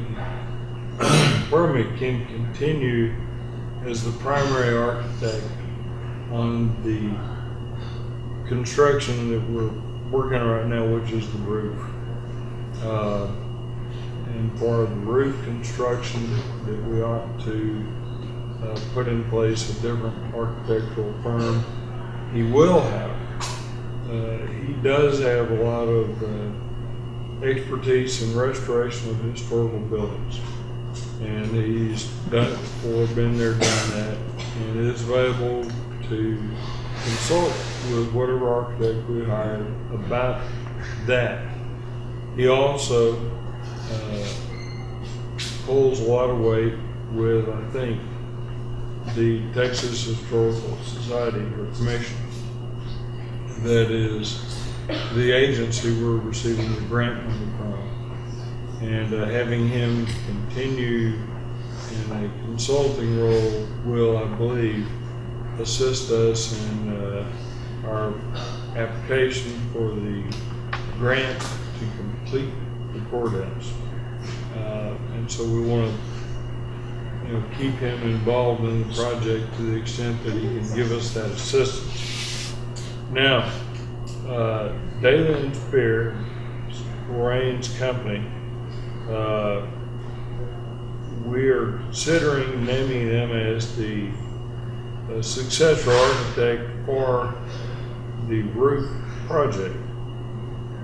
B: can continue as the primary architect on the construction that we're working on right now, which is the roof. And for the roof construction, that we ought to put in place a different architectural firm. He will have, he does have a lot of expertise in restoration of historical buildings. And he's done it before, been there, done that, and is available to consult with whatever architect we hire about that. He also pulls a lot of weight with, I think, the Texas Historical Society or Commission that is the agency we're receiving the grant money from. And having him continue in a consulting role will, I believe, assist us in our application for the grant to complete the courthouse. And so we want to, keep him involved in the project to the extent that he can give us that assistance. Now, Daly and Spear, Lorraine's company, we are considering naming them as the successor architect for the roof project.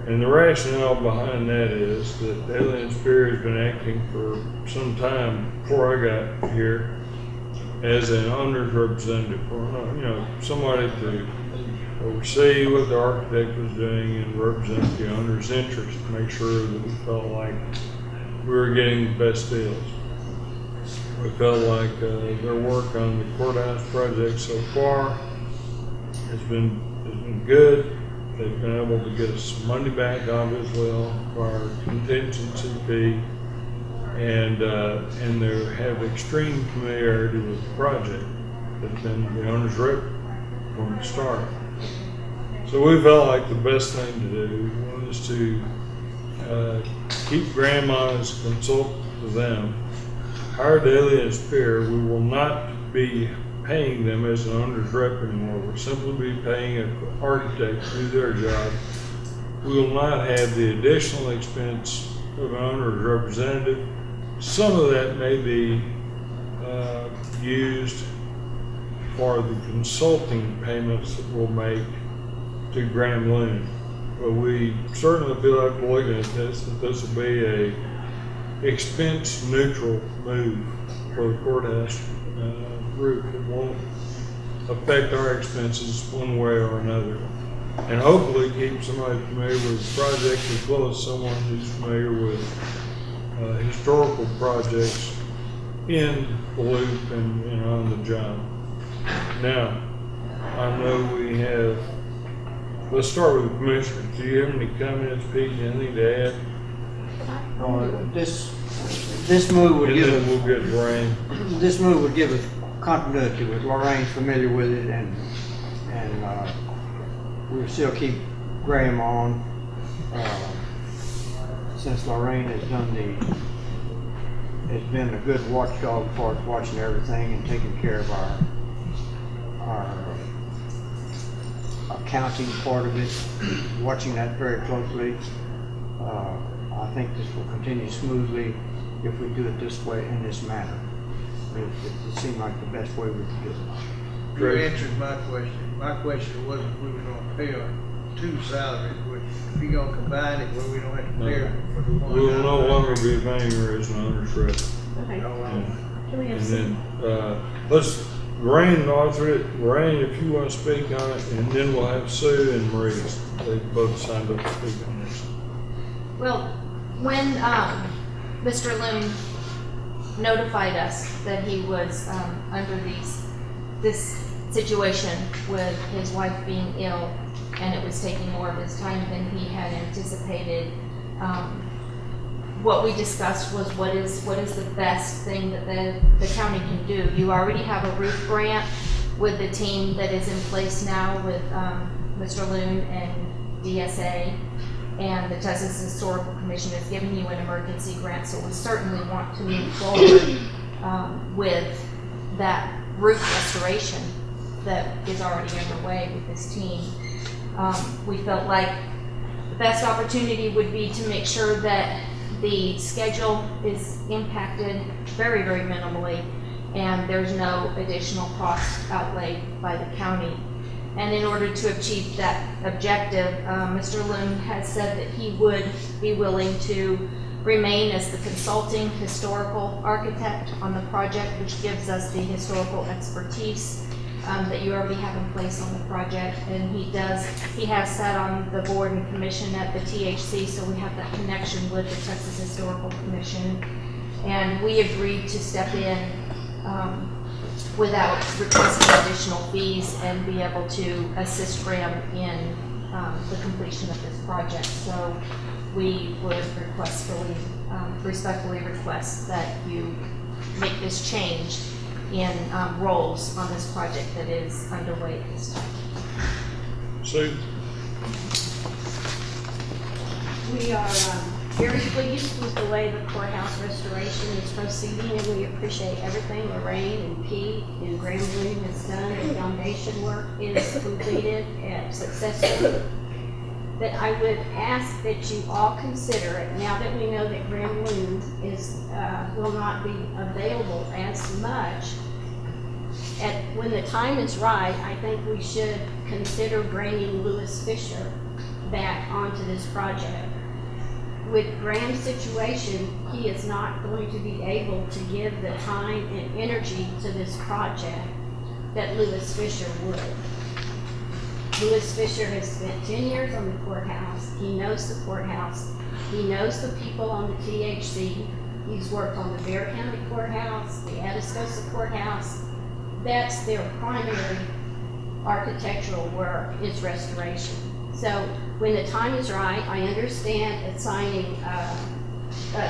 B: And the rationale behind that is that Daly and Spear has been acting for some time before I got here as an owner's representative, or somebody to oversee what the architect was doing and represent the owner's interest, to make sure that we felt like we were getting the best deals. We felt like their work on the courthouse project so far has been good. They've been able to get us money back, obviously, on our contingency fee, and they have extreme familiarity with the project that's been the owner's rep from the start. So we felt like the best thing to do was to keep Grandma as a consultant to them, hire Daly and Spear. We will not be paying them as an owner's rep anymore. We'll simply be paying an architect to do their job. We will not have the additional expense of an owner's representative. Some of that may be used for the consulting payments that we'll make to Graham Loon. But we certainly feel like looking at this, that this will be a expense neutral move for the courthouse roof. It won't affect our expenses one way or another. And hopefully keep somebody familiar with the project as well as someone who's familiar with historical projects in the loop and on the job. Now, I know we have, let's start with the commissioner. Do you have any comments, Pete, anything to add?
A: This move would
B: And
A: give
B: then
A: us,
B: we'll get Lorraine.
A: this move would give us continuity with Lorraine's familiar with it, and we'll still keep Graham on, since Lorraine has been a good watchdog for us, watching everything and taking care of our accounting part of it, watching that very closely. I think this will continue smoothly if we do it this way, in this manner. It seemed like the best way we could do it.
G: You answered my question. My question wasn't if we were gonna pay her two salaries, but if you're gonna combine it where we don't have to pay her for the one.
B: We will no longer be paying her as an owner's rep.
E: Okay.
B: And
E: Can we have
B: and
E: some?
B: then, let's, Lorraine authored it. Lorraine, if you want to speak on it, and then we'll have Sue and Marie. They both signed up to speak on this.
C: Well, when Mr. Loon notified us that he was under this situation with his wife being ill, and it was taking more of his time than he had anticipated, what we discussed was what is the best thing that the county can do. You already have a roof grant with the team that is in place now with Mr. Loon and DSA, and the Texas Historical Commission has given you an emergency grant, so we certainly want to move forward with that roof restoration that is already underway with this team. We felt like the best opportunity would be to make sure that the schedule is impacted very, very minimally, and there's no additional cost outlay by the county. And in order to achieve that objective, Mr. Loon has said that he would be willing to remain as the consulting historical architect on the project, which gives us the historical expertise that you already have in place on the project. And he has sat on the board and commission at the THC, so we have that connection with the Texas Historical Commission. And we agreed to step in without requesting additional fees and be able to assist Graham in the completion of this project. So we would respectfully request that you make this change in roles on this project that is underway at this time.
B: Sue?
D: We are very pleased with the way the courthouse restoration is proceeding, and we appreciate everything Lorraine and Pete and Graham Bloom has done. The foundation work is completed and successful. But I would ask that you all consider, now that we know that Graham Bloom will not be available as much, when the time is right, I think we should consider bringing Lewis Fisher back onto this project. With Graham's situation, he is not going to be able to give the time and energy to this project that Lewis Fisher would. Lewis Fisher has spent 10 years on the courthouse. He knows the courthouse. He knows the people on the THC. He's worked on the Bear County Courthouse, the Atascosa Courthouse. That's their primary architectural work, is restoration. So when the time is right, I understand assigning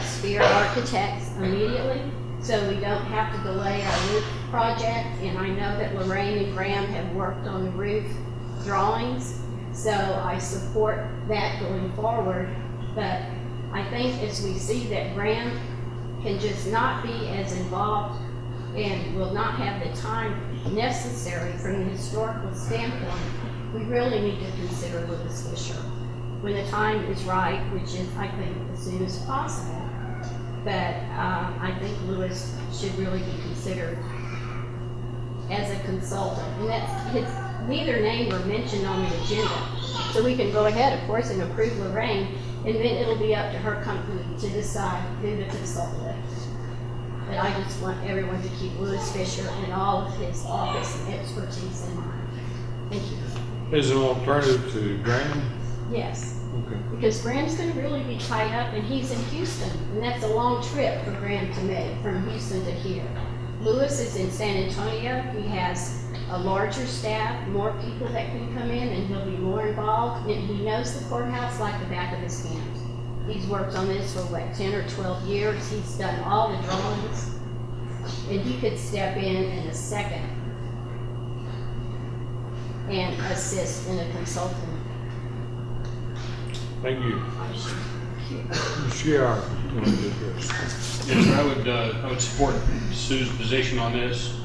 D: Spear Architects immediately, so we don't have to delay our roof project. And I know that Lorraine and Graham have worked on the roof drawings, so I support that going forward. But I think as we see that Graham can just not be as involved and will not have the time necessary from the historical standpoint, we really need to consider Lewis Fisher when the time is right, which is, I think, as soon as possible. But I think Lewis should really be considered as a consultant. And that's neither name were mentioned on the agenda. So we can go ahead, of course, and approve Lorraine, and then it'll be up to her company to decide who to consult with. But I just want everyone to keep Lewis Fisher and all of his office and expertise in mind. Thank you.
B: Is an alternative to Graham?
D: Yes,
B: Okay.
D: because Graham's gonna really be tied up, and he's in Houston, and that's a long trip for Graham to make from Houston to here. Lewis is in San Antonio. He has a larger staff, more people that can come in, and he'll be more involved, and he knows the courthouse like the back of his hand. He's worked on this for 10 or 12 years. He's done all the drawings, and he could step in a second and assist in a consulting.
B: Thank you. Sure.
K: Yes, sir, I would support Sue's position on this.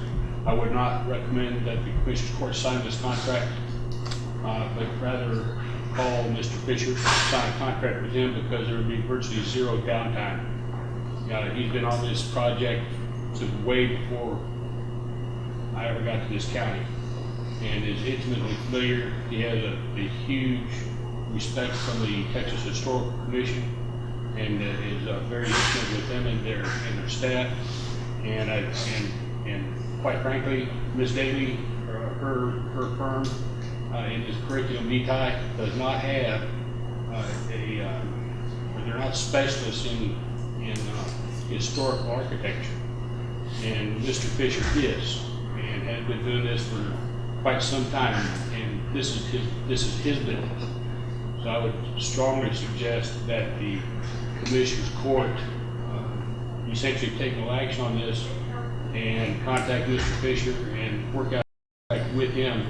K: I would not recommend that the Commissioners Court sign this contract, but rather call Mr. Fisher, sign a contract with him, because there would be virtually zero downtime. He's been on this project since way before I ever got to this county, and is intimately familiar. He has a huge respect from the Texas Historical Commission, and is very intimate with them and their staff. And quite frankly, Ms. Daly, her firm in this curriculum vitae does not have they're not specialists in historical architecture, and Mr. Fisher is, and has been doing this for quite some time, and this is his business. So I would strongly suggest that the Commissioners Court essentially take no action on this and contact Mr. Fisher and work out with him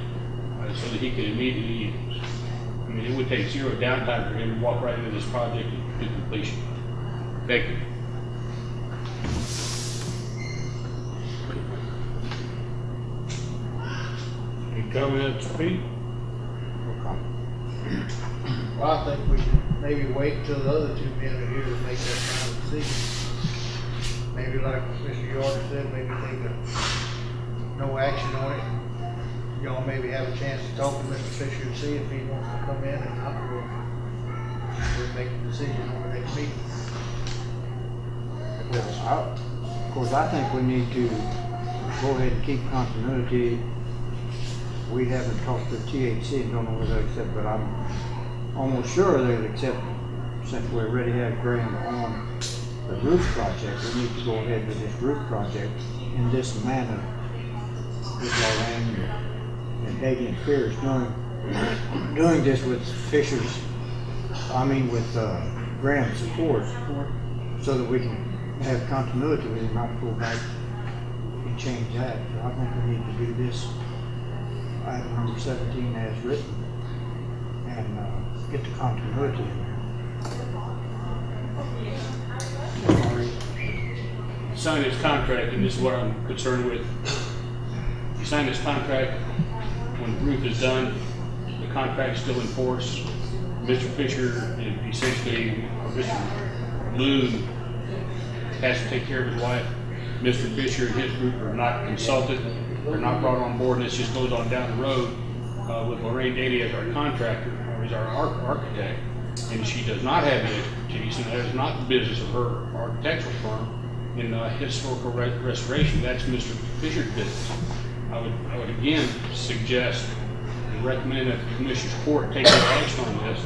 K: so that he can immediately, I mean, it would take zero downtime for him to walk right into this project to completion. Thank you.
B: Any comments, Pete?
G: Well, I think we should maybe wait till the other two men are here to make that final decision. Maybe like Mr. York said, maybe take no action on it. Y'all maybe have a chance to talk to Mr. Fisher and see if he wants to come in, and we'll make a decision on the next meeting.
A: Of course, I think we need to go ahead and keep continuity. We haven't talked to THC and don't know whether they accept, but I'm almost sure they'll accept, since we already have Graham on the roof project. We need to go ahead with this roof project in this manner with Lorraine and Peggy and Pierce doing this with Fisher's, with Graham's support, so that we can have continuity with him, not pull back and change that. So I think we need to do this item number 17 as written and get the continuity in there. Sorry.
K: Sign this contract, and this is what I'm concerned with. You sign this contract, when the roof is done, the contract's still in force. Mr. Fisher, essentially, or Mr. Loon, has to take care of his wife. Mr. Fisher and his group are not consulted, they're not brought on board, and this just goes on down the road with Lorraine Daly as our contractor, or as our architect, and she does not have the expertise, and that is not the business of her architectural firm in historical restoration. That's Mr. Fisher's business. I would again suggest and recommend that the Commissioner's Court take no action on this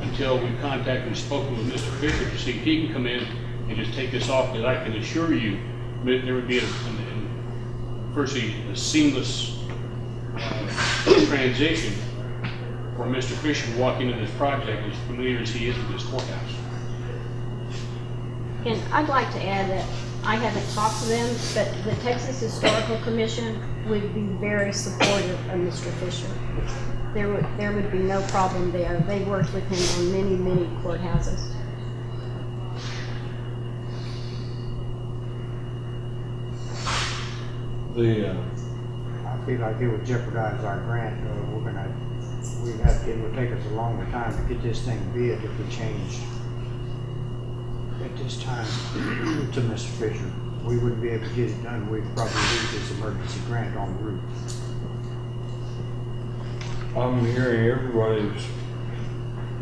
K: until we've contacted and spoken with Mr. Fisher to see if he can come in and just take this off, because I can assure you there would be firstly a seamless transition for Mr. Fisher to walk into this project as familiar as he is with this courthouse.
D: And I'd like to add that I haven't talked to them, but the Texas Historical Commission would be very supportive of Mr. Fisher. There would be no problem there. They worked with him on many, many courthouses.
A: I feel like it would jeopardize our grant. It would take us a longer time to get this thing bid if we changed at this time to Mr. Fisher. We wouldn't be able to get it done. We'd probably lose this emergency grant on the roof.
B: I'm hearing everybody's.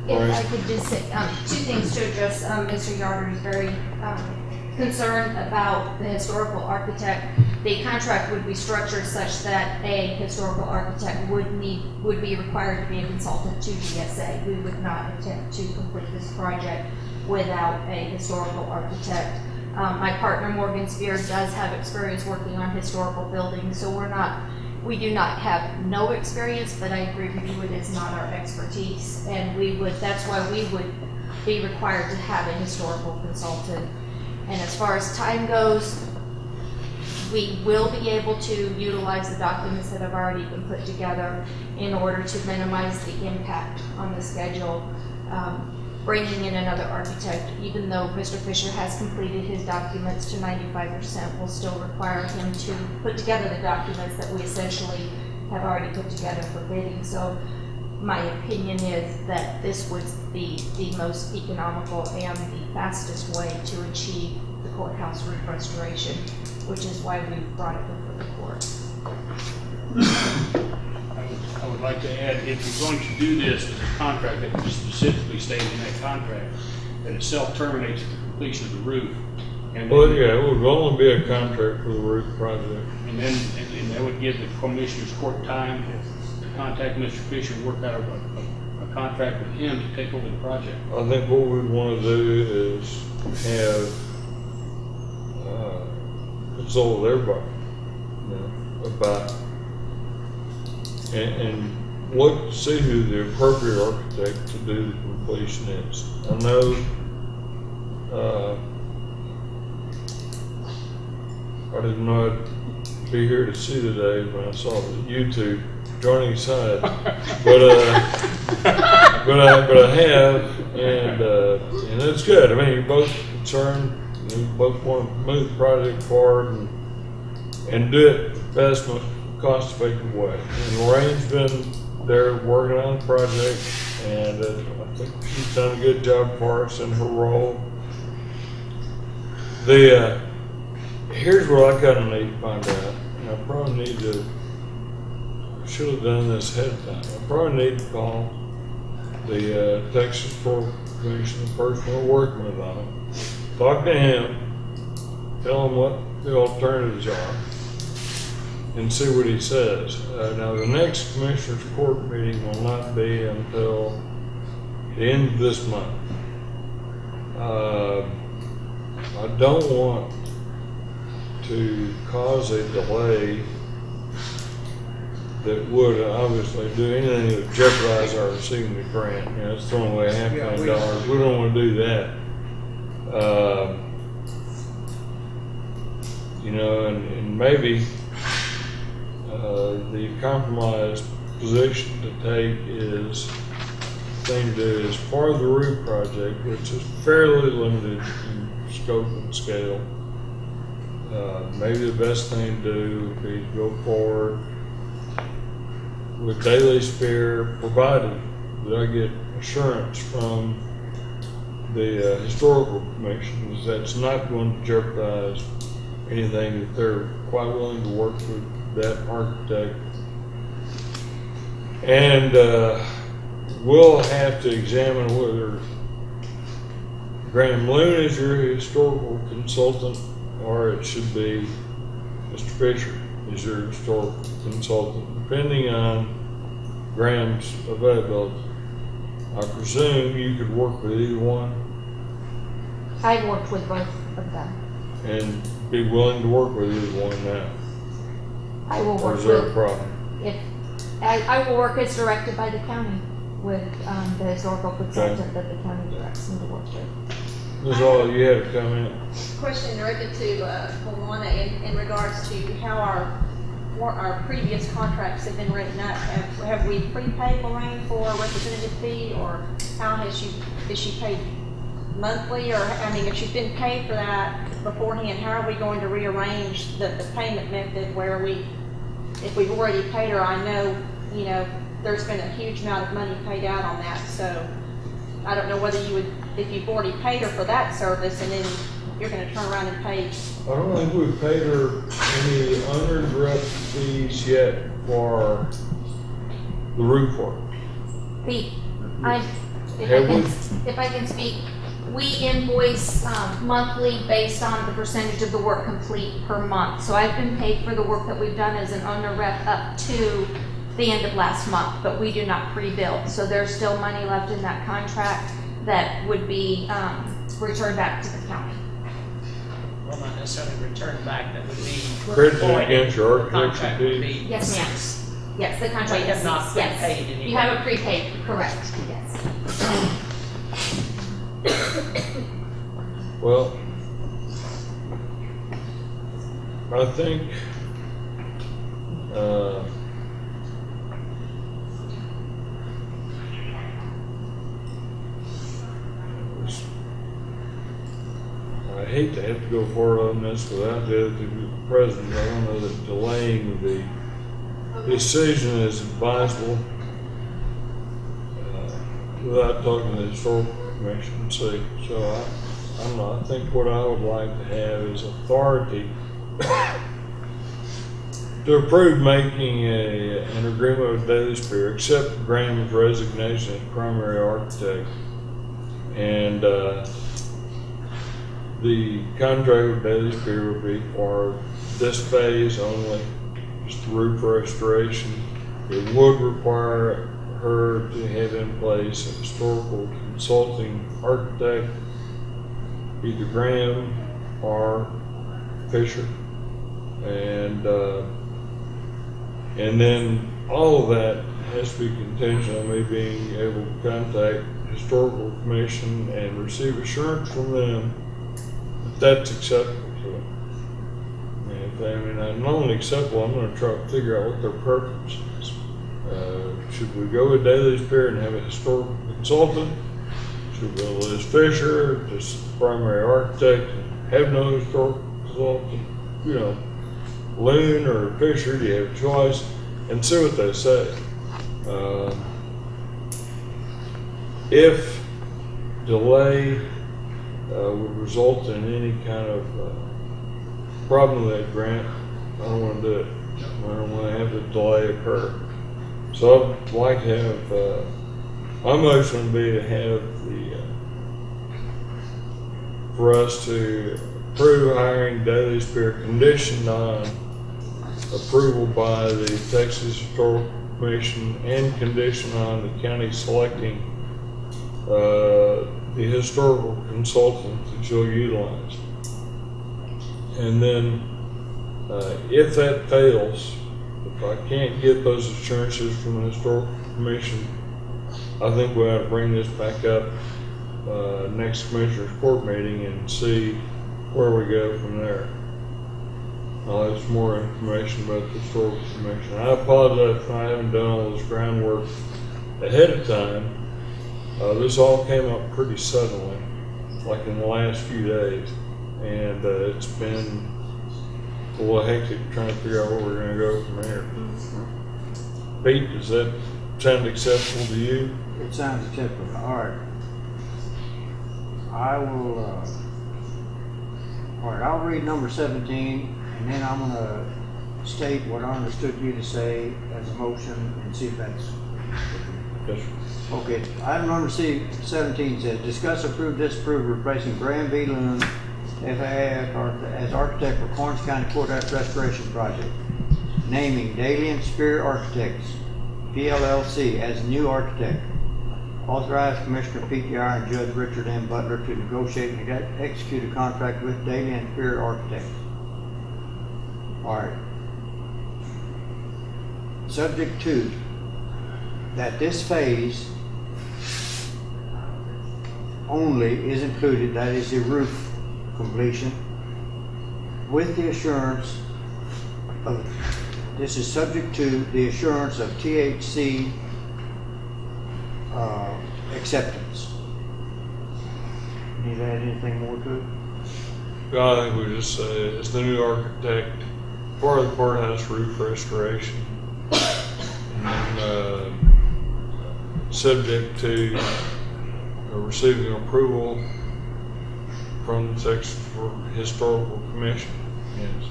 C: If I could just say, two things to address, Mr. Yarder's very, concerned about the historical architect. The contract would be structured such that a historical architect would be required to be a consultant to DSA. We would not attempt to complete this project without a historical architect. My partner Morgan Spear does have experience working on historical buildings, so we do not have no experience, but I agree with you, it is not our expertise, and that's why we would be required to have a historical consultant. And as far as time goes, we will be able to utilize the documents that have already been put together in order to minimize the impact on the schedule. Bringing in another architect, even though Mr. Fisher has completed his documents to 95%, will still require him to put together the documents that we essentially have already put together for bidding. So my opinion is that this would be the most economical and the fastest way to achieve the courthouse roof restoration, which is why we brought it before the court.
K: I would like to add, if you're going to do this as a contract, that would specifically state in that contract that it self-terminates at the completion of the roof. And
B: Well, yeah, it would only be a contract for the roof project.
K: And then that would give the Commissioner's Court time to contact Mr. Fisher and work out a contract with him to take over the project.
B: I think what we want to do is have consult with everybody, about and see who the appropriate architect to do the completion is. I know I didn't know I'd be here to see today when I saw the YouTube joining side, but I have, and it's good. I mean, you're both concerned. You both want to move the project forward and do it the best, most cost-effective way. And Lorraine's been there working on the project, and I think she's done a good job for us in her role. Here's what I kind of need to find out, and I probably should have done this ahead of time. I probably need to call the Texas Historical Commission, the person we're working with on it, talk to him, tell him what the alternatives are, and see what he says. Now, the next Commissioner's Court meeting will not be until the end of this month. I don't want to cause a delay that would obviously do anything that jeopardize our receiving the grant. You know, it's throwing away $500,000. We don't want to do that. You know, and maybe the compromised position to take is thing to do is part of the roof project, which is fairly limited in scope and scale. Maybe the best thing to do would be to go forward with daily spare, provided that I get assurance from the historical commission is that it's not going to jeopardize anything, that they're quite willing to work with that architect. And we'll have to examine whether Graham Loon is your historical consultant, or it should be Mr. Fisher is your historical consultant, depending on Graham's availability. I presume you could work with either one
C: I've worked with both of them.
B: and be willing to work with either one now.
C: I will
B: Or
C: work
B: is there a
C: with,
B: problem?
C: if, I will work as directed by the county with, the historical consultant that the county directs me to work with.
B: That's all you had to come in.
J: Question directed to Luana in regards to how our previous contracts have been written up. Have we prepaid Lorraine for a representative fee, or how is she paid monthly? Or, I mean, if she's been paid for that beforehand, how are we going to rearrange the payment method where if we've already paid her, I know, you know, there's been a huge amount of money paid out on that, so I don't know whether you would, if you've already paid her for that service and then you're gonna turn around and pay.
B: I don't think we've paid her any unearned rep fees yet for the roof work.
C: If I can speak, we invoice monthly based on the percentage of the work complete per month. So I've been paid for the work that we've done as an owner rep up to the end of last month, but we do not pre-bill. So there's still money left in that contract that would be returned back to the county.
H: Well, not necessarily returned back, that would be.
B: Credited against your
H: The
B: architecture
H: contract would
B: fee.
H: be.
C: Yes, ma'am. Yes, the contract
H: We have
C: is
H: not
C: ceased, yes.
H: prepaid any.
C: You have a prepaid, correct, yes.
B: Well, I think, I hate to have to go forward on this without the other two president. I don't know that delaying the decision is advisable without talking to the historical commission and see. So I think what I would like to have is authority to approve making an agreement with Daily Spear, accept Graham's resignation as primary architect, and the contract with Daily Spear would be for this phase only, just roof restoration. It would require her to have in place a historical consulting architect, either Graham or Fisher, and then all of that has to be contingent on me being able to contact the historical commission and receive assurance from them that that's acceptable to them. And not only acceptable, I'm going to try to figure out what their preference is. Should we go with Daily Spear and have a historical consultant? Should we go with Liz Fisher, just primary architect, and have no historical consultant? You know, Loon or Fisher, do you have a choice? And see what they say. If delay would result in any kind of problem with that grant, I don't want to do it. I don't want to have the delay occur. So I'd like to have, my motion would be to have for us to approve hiring Daily Spear conditioned on approval by the Texas Historical Commission and conditioned on the county selecting the historical consultant that you'll utilize. And then if that fails, the if I can't get those assurances from the historical commission, I think we ought to bring this back up, next commissioners court meeting and see where we go from there. I'll have some more information about the historical commission. I apologize if I haven't done all this groundwork ahead of time. This all came up pretty suddenly, like in the last few days, and it's been a little hectic trying to figure out where we're gonna go from here. Pete, does that sound acceptable to you?
A: It sounds acceptable. All right. I will, all right, I'll read number 17, and then I'm gonna state what I understood you to say as a motion and see if that's.
B: Yes, sir.
A: Okay, item number 17 says, discuss, approve, disapprove replacing Graham B. Loon, FAA, as architect for Karnes County Courthouse Restoration Project. Naming Daly and Spear Architects, PLLC, as new architect. Authorize Commissioner Pete Yar and Judge Richard M. Butler to negotiate and execute a contract with Daly and Spear Architects. All right. Subject to that this phase only is included, that is the roof completion, with the assurance of, this is subject to the assurance of THC acceptance. Need to add anything more to it?
B: I think we just say it's the new architect for the courthouse roof restoration. And then, subject to receiving approval from the Texas Historical Commission. Yes.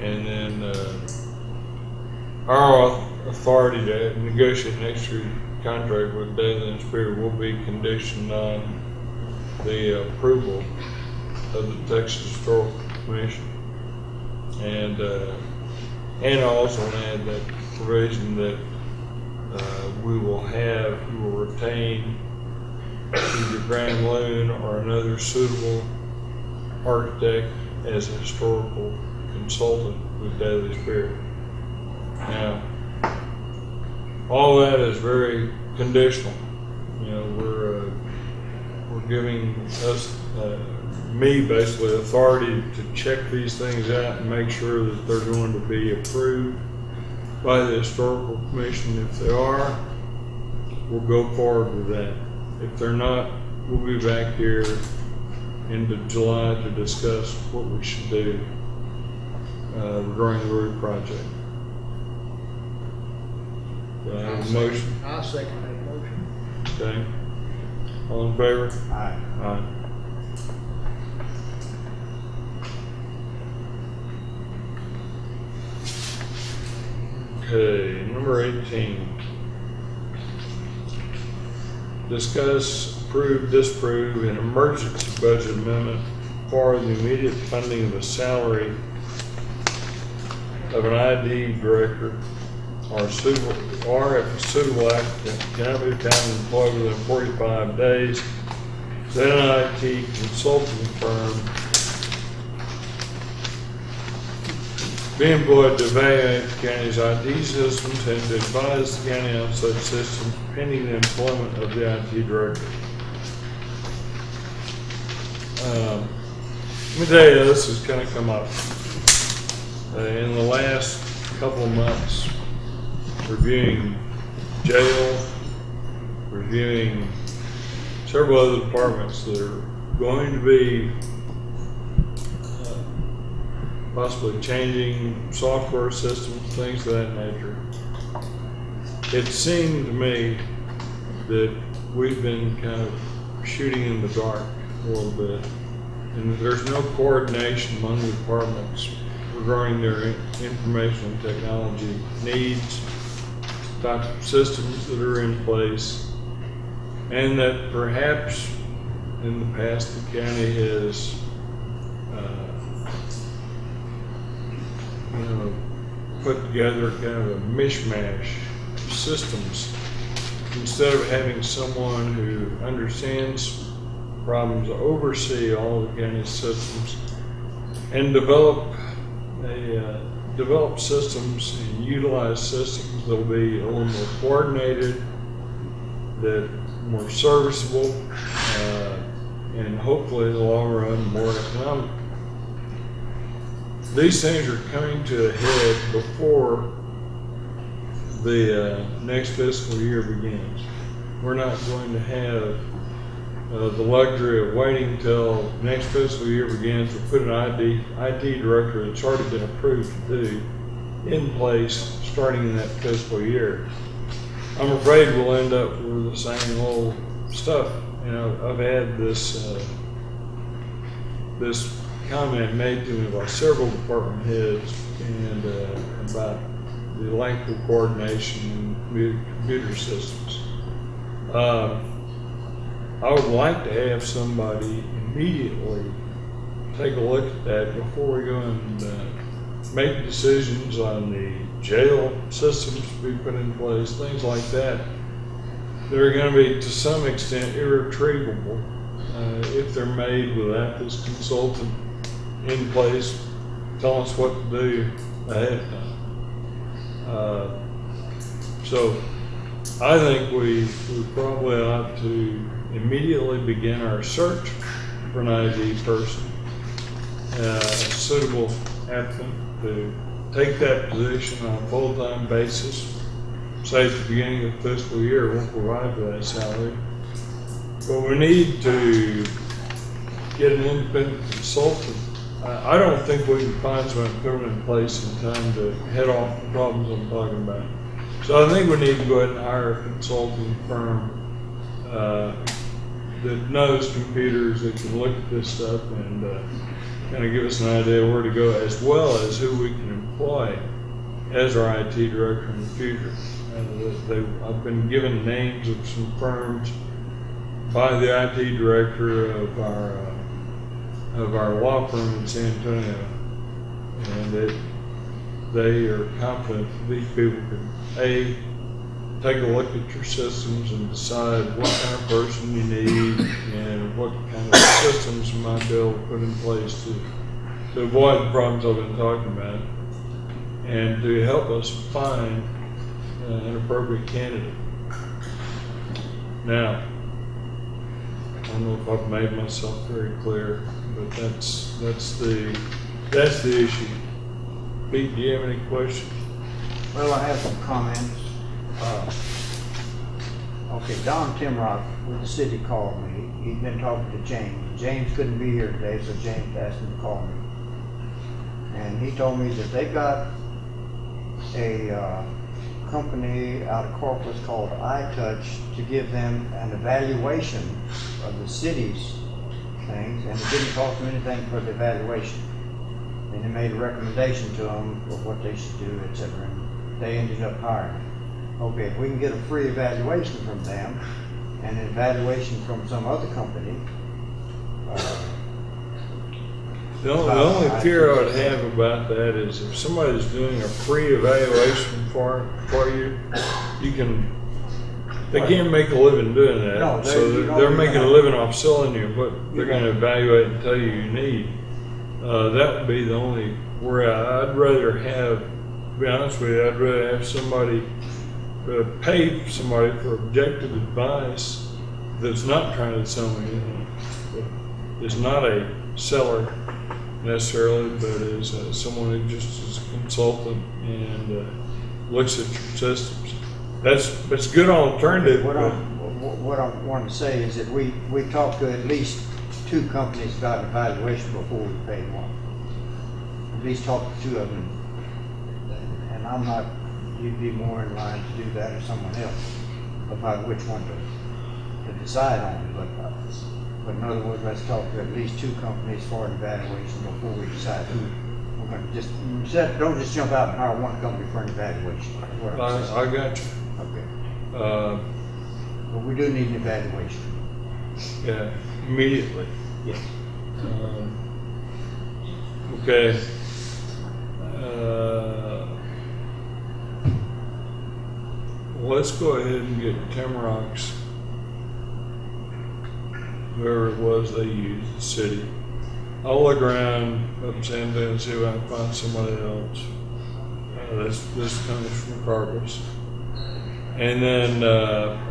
B: And then our authority to negotiate an extra contract with Daly and Spear will be conditioned on the approval of the Texas Historical Commission. And I also want to add that provision that we will retain either Graham Loon or another suitable architect as a historical consultant with Daly Spear. Now, all that is very conditional. You know, we're giving us, me basically, authority to check these things out and make sure that they're going to be approved by the Historical Commission. If they are, we'll go forward with that. If they're not, we'll be back here into July to discuss what we should do regarding the roof project. Do I have a motion?
G: I'll second that motion.
B: Okay. All in favor?
A: Aye.
B: Aye. Okay, number 18. Discuss, approve, disapprove an emergency budget amendment for the immediate funding of the salary of an ID director or suitable, or if a suitable applicant cannot be found employed within 45 days, then an IT consulting firm be employed to evaluate the county's IT systems and to advise the county on such systems pending the employment of the IT director. Let me tell you, this has kind of come up in the last couple of months, reviewing jail, reviewing several other departments that are going to be possibly changing software systems, things of that nature. It seemed to me that we've been kind of shooting in the dark a little bit, and that there's no coordination among the departments regarding their information and technology needs, types of systems that are in place, and that perhaps in the past the county has put together kind of a mishmash of systems instead of having someone who understands problems, oversee all the county systems, and develop a develop systems and utilize systems that'll be a little more coordinated, that more serviceable, and hopefully in the long run, more economic. These things are coming to a head before the next fiscal year begins. We're not going to have the luxury of waiting till next fiscal year begins to put an IT director that's already been approved to do in place starting in that fiscal year. I'm afraid we'll end up with the same old stuff. You know, I've had this comment made to me by several department heads and about the lack of coordination in computer systems. I would like to have somebody immediately take a look at that before we go and make decisions on the jail systems to be put in place, things like that. They're going to be, to some extent, irretrievable if they're made without this consultant in place telling us what to do ahead of time. So I think we probably ought to immediately begin our search for an IT person, a suitable applicant to take that position on a full-time basis. Say at the beginning of the fiscal year, we'll provide for that salary. But we need to get an independent consultant. I don't think we can find someone to put them in place in time to head off the problems I'm talking about. So I think we need to go ahead and hire a consulting firm that knows computers, that can look at this stuff and kind of give us an idea where to go, as well as who we can employ as our IT director in the future. I've been given names of some firms by the IT director of our law firm in San Antonio, and that they are confident that these people can take a look at your systems and decide what kind of person you need and what kind of systems you might be able to put in place to avoid the problems I've been talking about, and to help us find an appropriate candidate. Now, I don't know if I've made myself very clear, but that's the issue. Pete, do you have any questions?
A: Well, I have some comments. Okay, Don Timrock with the city called me. He'd been talking to James. James couldn't be here today, so James asked him to call me. And he told me that they got a company out of Corpus called iTouch to give them an evaluation of the city's things, and it didn't cost them anything for the evaluation. And they made a recommendation to them of what they should do, etc. And they ended up hiring them. Okay, if we can get a free evaluation from them and an evaluation from some other company.
B: The only fear I would have about that is if somebody's doing a free evaluation for you, they can't make a living doing that.
A: No,
B: so they're making a living off selling you what they're going to evaluate and tell you need. That would be the only where I'd rather have, to be honest with you, I'd rather have somebody pay somebody for objective advice that's not trying to sell me anything. Is not a seller necessarily, but is someone who just is a consultant and looks at your systems. That's a good alternative.
A: What I want to say is that we talked to at least 2 companies about evaluation before we paid one. At least talked to 2 of them, and I'm not. You'd be more in line to do that or someone else about which one to decide on. But in other words, let's talk to at least 2 companies for an evaluation before we decide who we're going to just. Don't just jump out and hire one company for an evaluation.
B: I got you.
A: Okay. But we do need an evaluation.
B: Yeah, immediately.
A: Yes.
B: Okay. Let's go ahead and get Timrock's, whoever it was they used, the city. I'll look around up in San Antonio and see if I can find somebody else. This comes from Karnes. And then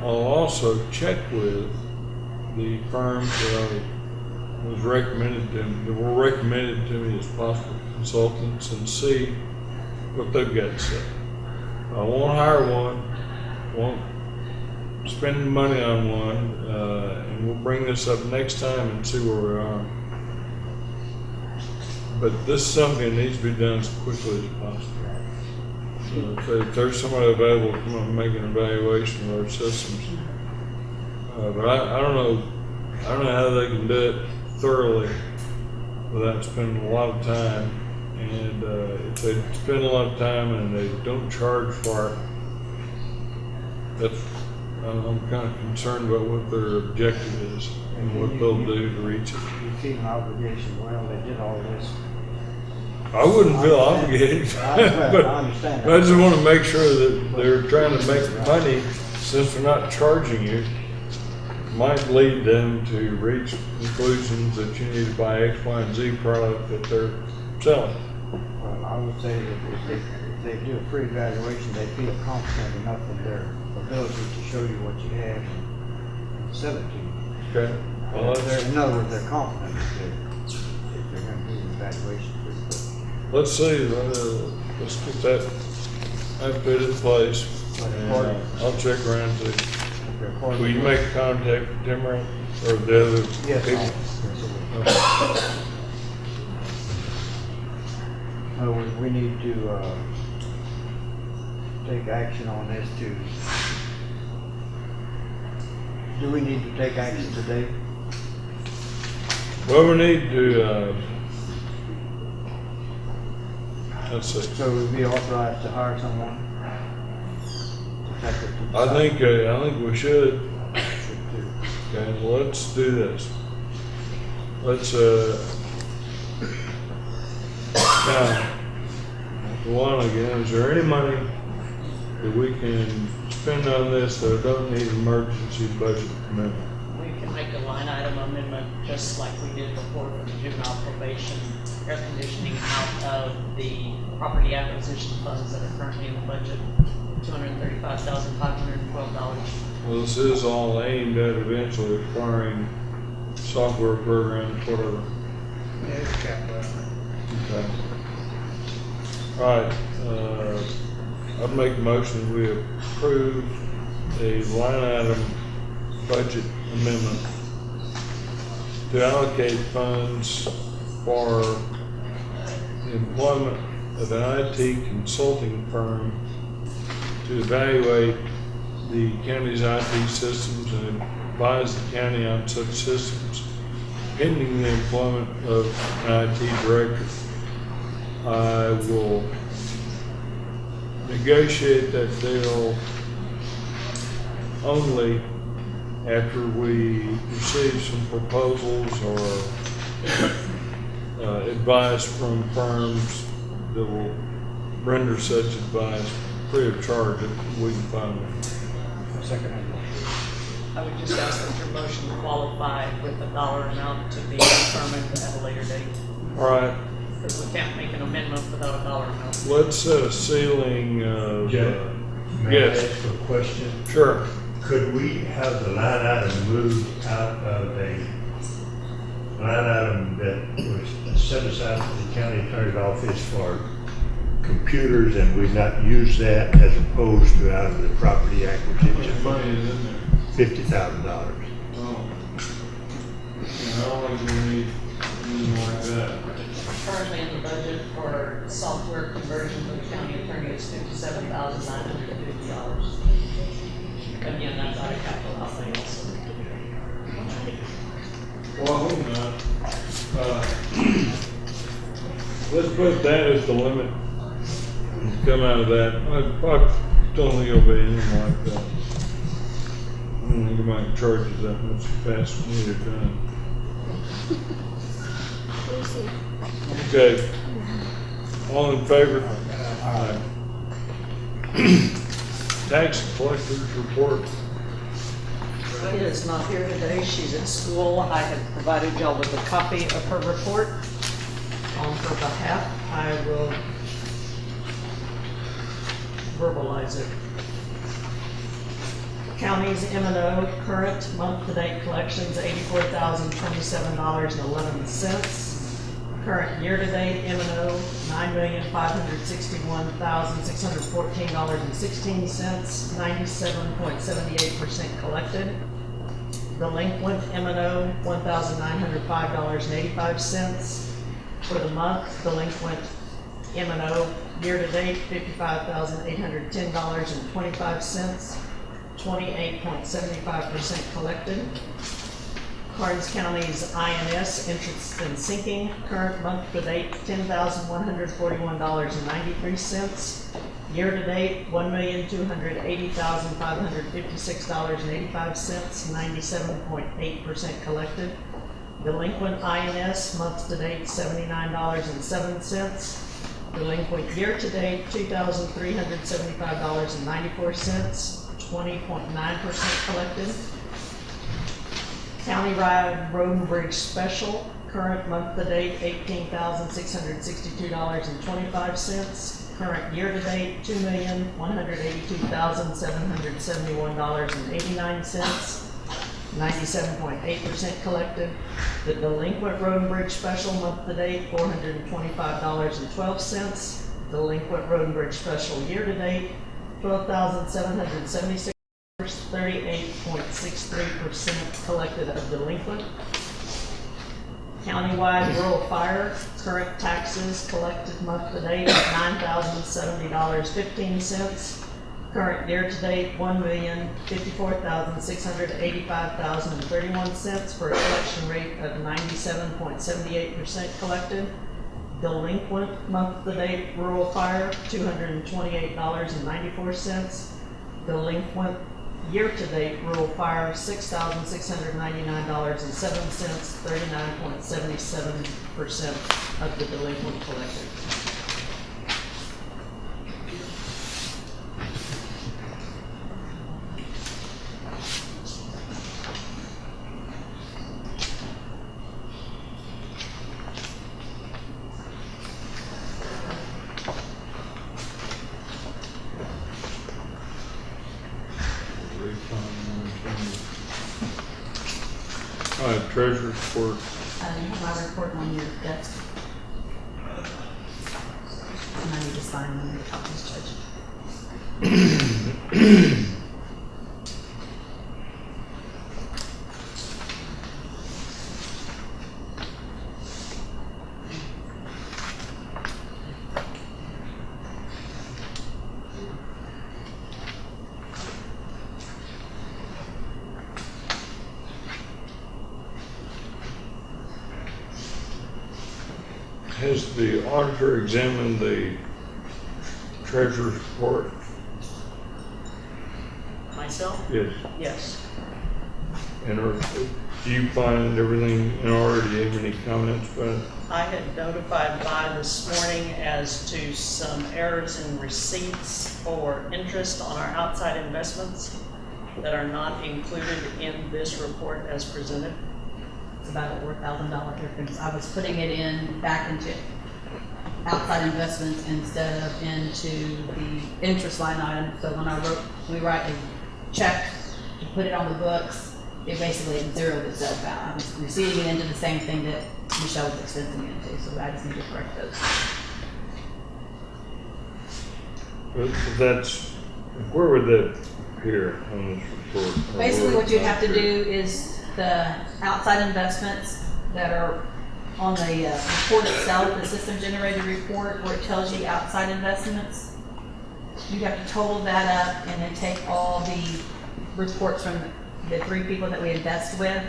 B: I'll also check with the firms that was recommended that were recommended to me as possible consultants and see what they've got to say. I won't hire one, won't spend money on one, and we'll bring this up next time and see where we are. But this is something that needs to be done as quickly as possible. So if there's somebody available to come up and make an evaluation of our systems. But I don't know how they can do it thoroughly without spending a lot of time. And if they spend a lot of time and they don't charge for it, I'm kind of concerned about what their objective is and what they'll do to reach it.
A: You feel an obligation, well, they did all this.
B: I wouldn't feel obligated, but
A: I understand
B: I just want to make sure that they're trying to make money since they're not charging you. Might lead them to reach conclusions that you need to buy X, Y, and Z product that they're selling.
A: Well, I would say that if they do a free evaluation, they feel confident enough in their ability to show you what you have and sell it to you.
B: Okay. Well,
A: In other words, they're confident if they're going to do the evaluation pretty quick.
B: let's see. Let's get that bit in place. And, I'll check around too. Will you make contact with Tim or the other
A: Yes,
B: people?
A: we need to take action on this too. Do we need to take action today?
B: Well, we need to. Let's see.
A: So we'd be authorized to hire someone?
B: I think we should. Okay, well, let's do this. Let's now, one again. Is there any money that we can spend on this that don't need emergency budget commitment?
H: We can make a line item amendment, just like we did before for the juvenile probation, air conditioning out of the property acquisition funds that are currently in the budget, $235,512.
B: Well, this is all aimed at eventually acquiring software programs, whatever.
G: Yeah, it's capital.
B: Okay. All right, I'd make a motion, we approve a line item budget amendment to allocate funds for the employment of an IT consulting firm to evaluate the county's IT systems and advise the county on such systems, pending the employment of an IT director. I will negotiate that deal only after we receive some proposals or advice from firms that will render such advice free of charge if we can find them.
H: I would just ask that your motion qualify with a dollar amount to be determined at a later date,
B: All right,
H: because we can't make an amendment without a dollar amount.
B: let's set a ceiling of,
M: May I
B: yes,
M: ask a question?
B: sure.
M: Could we have the line item moved out of a line item that was set aside for the county attorney's office for computers, and we not use that as opposed to out of the property acquisition?
B: Money is in there.
M: $50,000.
B: Oh. I don't think we need anything like that.
H: Currently in the budget for software conversion for the county attorney is $57,950. Again, that's out of capital outlay also.
B: Well, I hope not. Let's put that as the limit. Come out of that. I don't think it'll be anything like that. I don't think it might charge us that much fast when you're done. Okay. All in favor? Aye. Tax collector's report.
L: Rita is not here today, she's at school. I have provided y'all with a copy of her report. On her behalf, I will
H: is it? County's M and O current month-to-date collections, $84,027.11. Current year-to-date M and O, $9,561,614.16, 97.78% collected. Delinquent M and O, $1,905.85. For the month, delinquent M and O, year-to-date, $55,810.25, 28.75% collected. Karnes County's INS, interest and sinking, current month to date, $10,141.93. Year to date, $1,280,556.85, 97.8% collected. Delinquent INS, month to date, $79.07. Delinquent year to date, $2,375.94, 20.9% collected. Countywide Road and Bridge Special, current month to date, $18,662.25. Current year to date, $2,182,771.89, 97.8% collected. The delinquent Road and Bridge Special, month to date, $425.12. Delinquent Road and Bridge Special, year to date, $12,776. 38.63% collected of delinquent. Countywide rural fire, current taxes collected month to date, $9,070.15. Current year to date, $1,054,685.31 for a collection rate of 97.78% collected. Delinquent month to date rural fire, $228.94. Delinquent year-to-date rural fire, $6,699.07, 39.77% of the delinquent collected.
B: All right, treasurer's report.
C: You have my report on your desk. And I need to sign one of the copies, Judge.
B: Has the auditor examined the treasurer's report?
H: Myself?
B: Yes.
H: Yes.
B: And do you find everything in order? Do you have any comments about it?
H: I had notified Vi this morning as to some errors in receipts for interest on our outside investments that are not included in this report as presented.
N: It's about a $4,000 difference. I was putting it in back into outside investments instead of into the interest line item. So when we write a check to put it on the books, it basically zeroed itself out. I was receiving it into the same thing that Michelle was expensing it into, so I just need to correct those.
B: But that's, where would that appear on this report?
N: Basically what you have to do is the outside investments that are on the report itself, the system generated report where it tells you outside investments, you have to total that up and then take all the reports from the 3 people that we invest with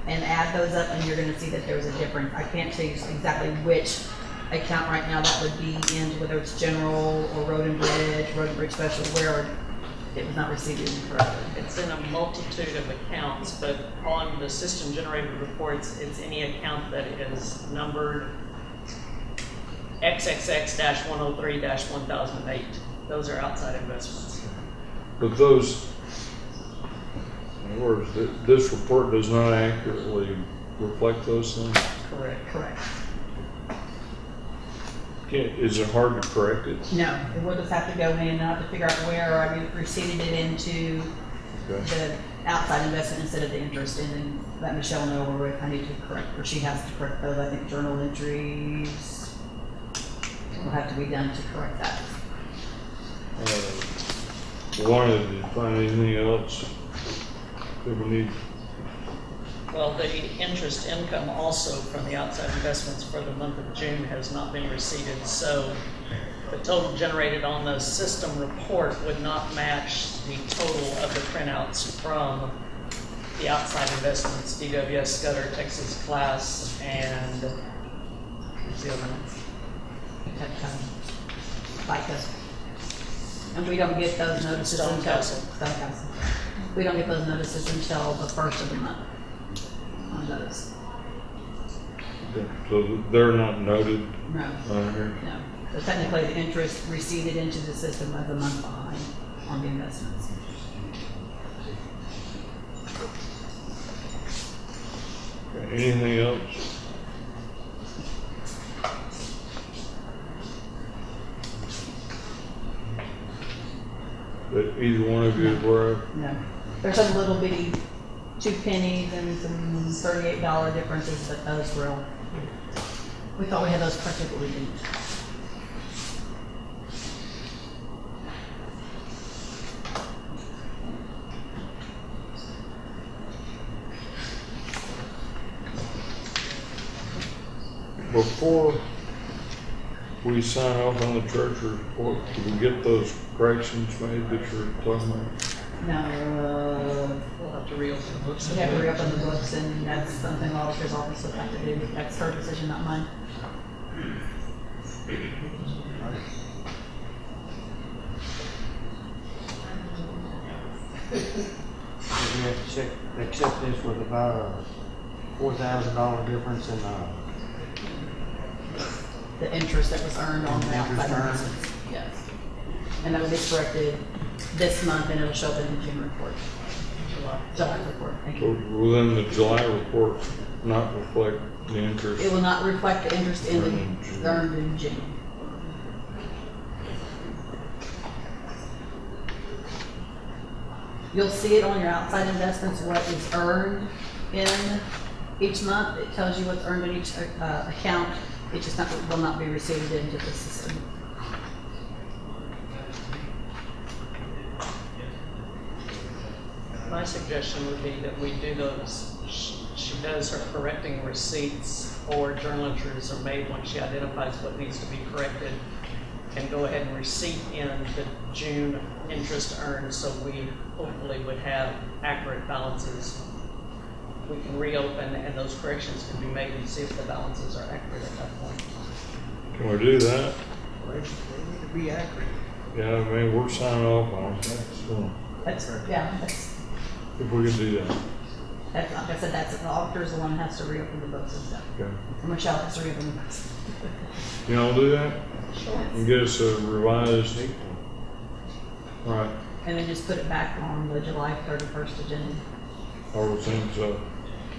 N: and add those up, and you're going to see that there's a difference. I can't tell you exactly which account right now that would be in, whether it's general or road and bridge special, where it was not received correctly.
H: It's in a multitude of accounts, but on the system generated reports, it's any account that is numbered XXX-103-1008. Those are outside investments.
B: But those, in other words, this report does not accurately reflect those things?
H: Correct.
N: Correct.
B: Is it hard to correct it?
N: No, we'll just have to go in and have to figure out where I received it into
B: Okay.
N: the outside investment instead of the interest, and then let Michelle know where I need to correct, or she has to correct those. I think journal entries will have to be done to correct that.
B: Wanted to find anything else that we need?
H: Well, the interest income also from the outside investments for the month of June has not been received, so the total generated on the system report would not match the total of the printouts from the outside investments, DWS, Scudder, Texas Class, and what's the other one?
N: FICA. And we don't get those notices
H: Stone
N: until.
H: Castle.
N: Stone Castle. We don't get those notices until the first of the month on those.
B: So they're not noted
N: No,
B: on here?
N: no. So technically, the interest received into the system as a month behind on the investments.
B: Okay, anything else? That either one of you is aware of?
N: No. There's some little bitty 2 pennies and some $38 differences, but those were, we thought we had those corrected, but we didn't.
B: Before we sign off on the church report, do we get those corrections made that you're talking about?
N: No,
H: We'll have to reopen the books.
N: we have to re-open the books, and that's something auditor's office would have to do. That's her decision, not mine.
A: We have to accept this with about a $4,000 difference in,
N: The interest that was earned on the
A: Interest
N: outside
A: earned.
N: investments. Yes. And that will be corrected this month, and it'll show up in the June report. July report, thank
B: So
N: you.
B: will then the July report not reflect the interest?
N: It will not reflect the interest in the earned in June. You'll see it on your outside investments, what is earned in each month. It tells you what's earned in each account. It just will not be received into the system.
H: My suggestion would be that we do those, she does her correcting receipts or journal entries are made when she identifies what needs to be corrected, and go ahead and receipt in the June interest earned, so we hopefully would have accurate balances. We can reopen and those corrections can be made and see if the balances are accurate at that point.
B: Can we do that?
G: They need to be accurate.
B: Yeah, I mean, we're signing off on it, so
N: That's,
B: if we could do that.
N: like I said, that's, the auditor's the one that has to reopen the books and stuff.
B: Okay.
N: And Michelle has to reopen the books.
B: You know, do that? And get us a revised. All right,
N: And then just put it back on the July 31st agenda.
B: I would think so.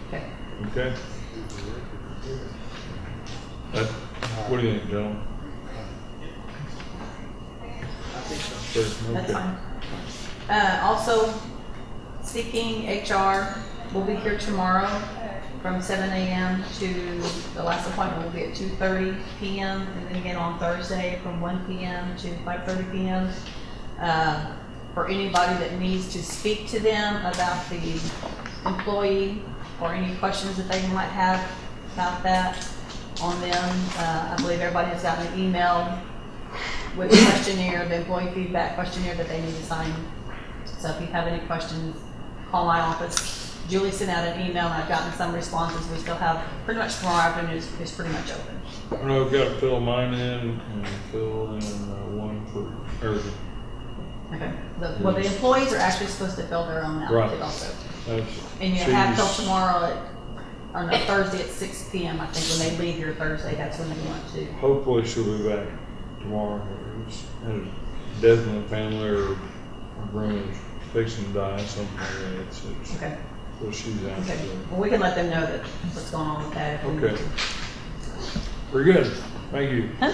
N: Okay.
B: Okay? That, what do you think, John?
G: I think so.
N: That's fine. Also, seeking HR will be here tomorrow from 7 a.m. to, the last appointment will be at 2:30 p.m. and then again on Thursday from 1 p.m. to 5:30 p.m. For anybody that needs to speak to them about the employee or any questions that they might have about that on them. I believe everybody has gotten an email with the questionnaire, the employee feedback questionnaire that they need to sign. So if you have any questions, call my office. Julie sent out an email and I've gotten some responses. We still have, pretty much tomorrow afternoon is pretty much open.
B: I know I've got to fill mine in and fill in one for everything.
N: Okay. Well, the employees are actually supposed to fill their own out
B: Right.
N: also.
B: That's-
N: And you
B: so
N: have till
B: s-
N: tomorrow or no, Thursday at 6 p.m. I think when they leave here Thursday, that's when they want to.
B: Hopefully she'll be back tomorrow. It's had a death in the family or a brother's fixing to die, something like that. It's,
N: Okay.
B: so she's out
N: Okay.
B: today.
N: Well, we can let them know that what's going on with that. If we
B: Okay.
N: need to.
B: Very good. Thank you.
N: Huh?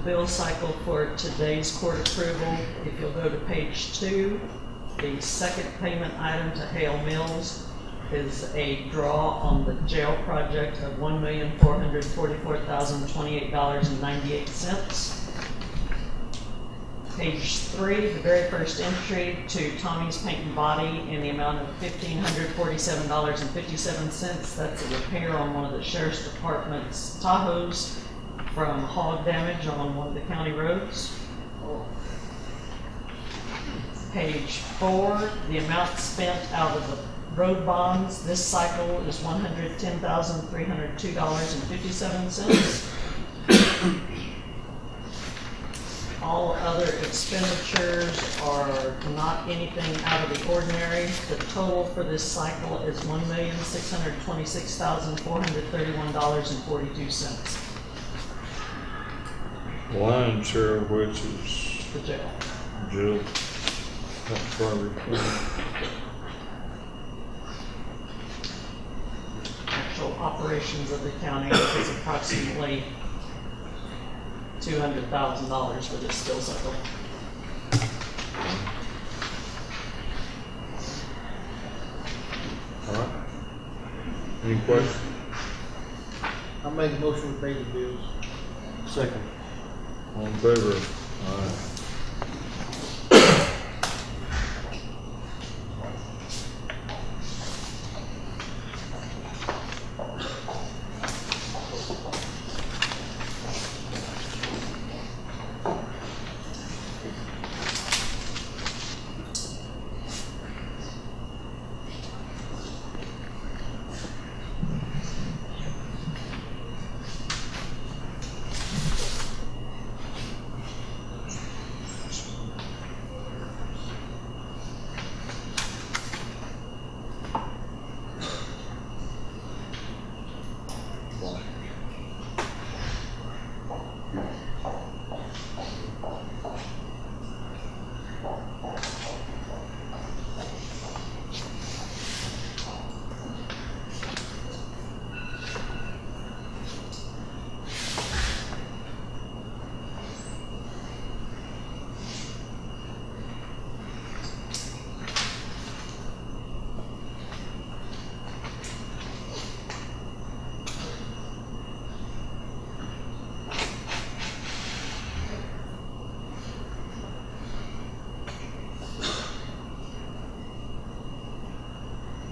H: bill cycle for today's court approval. If you'll go to page 2, the second payment item to Hale Mills is a draw on the jail project of $1,444,028.98. Page 3, the very first entry to Tommy's Paint and Body in the amount of $1,547.57. That's a repair on one of the Sheriff's Department's Tahoes from hog damage on one of the county roads. Page 4, the amount spent out of the road bonds this cycle is $110,302.57. All other expenditures are not anything out of the ordinary. The total for this cycle is $1,626,431.42.
B: Lion's share of which is
H: The jail.
B: jail. That's probably.
H: Actual operations of the county is approximately $200,000 for this bill cycle.
B: All right. Any questions?
G: I'll make a motion to pay the bills.
A: Second.
B: All in favor? Aye.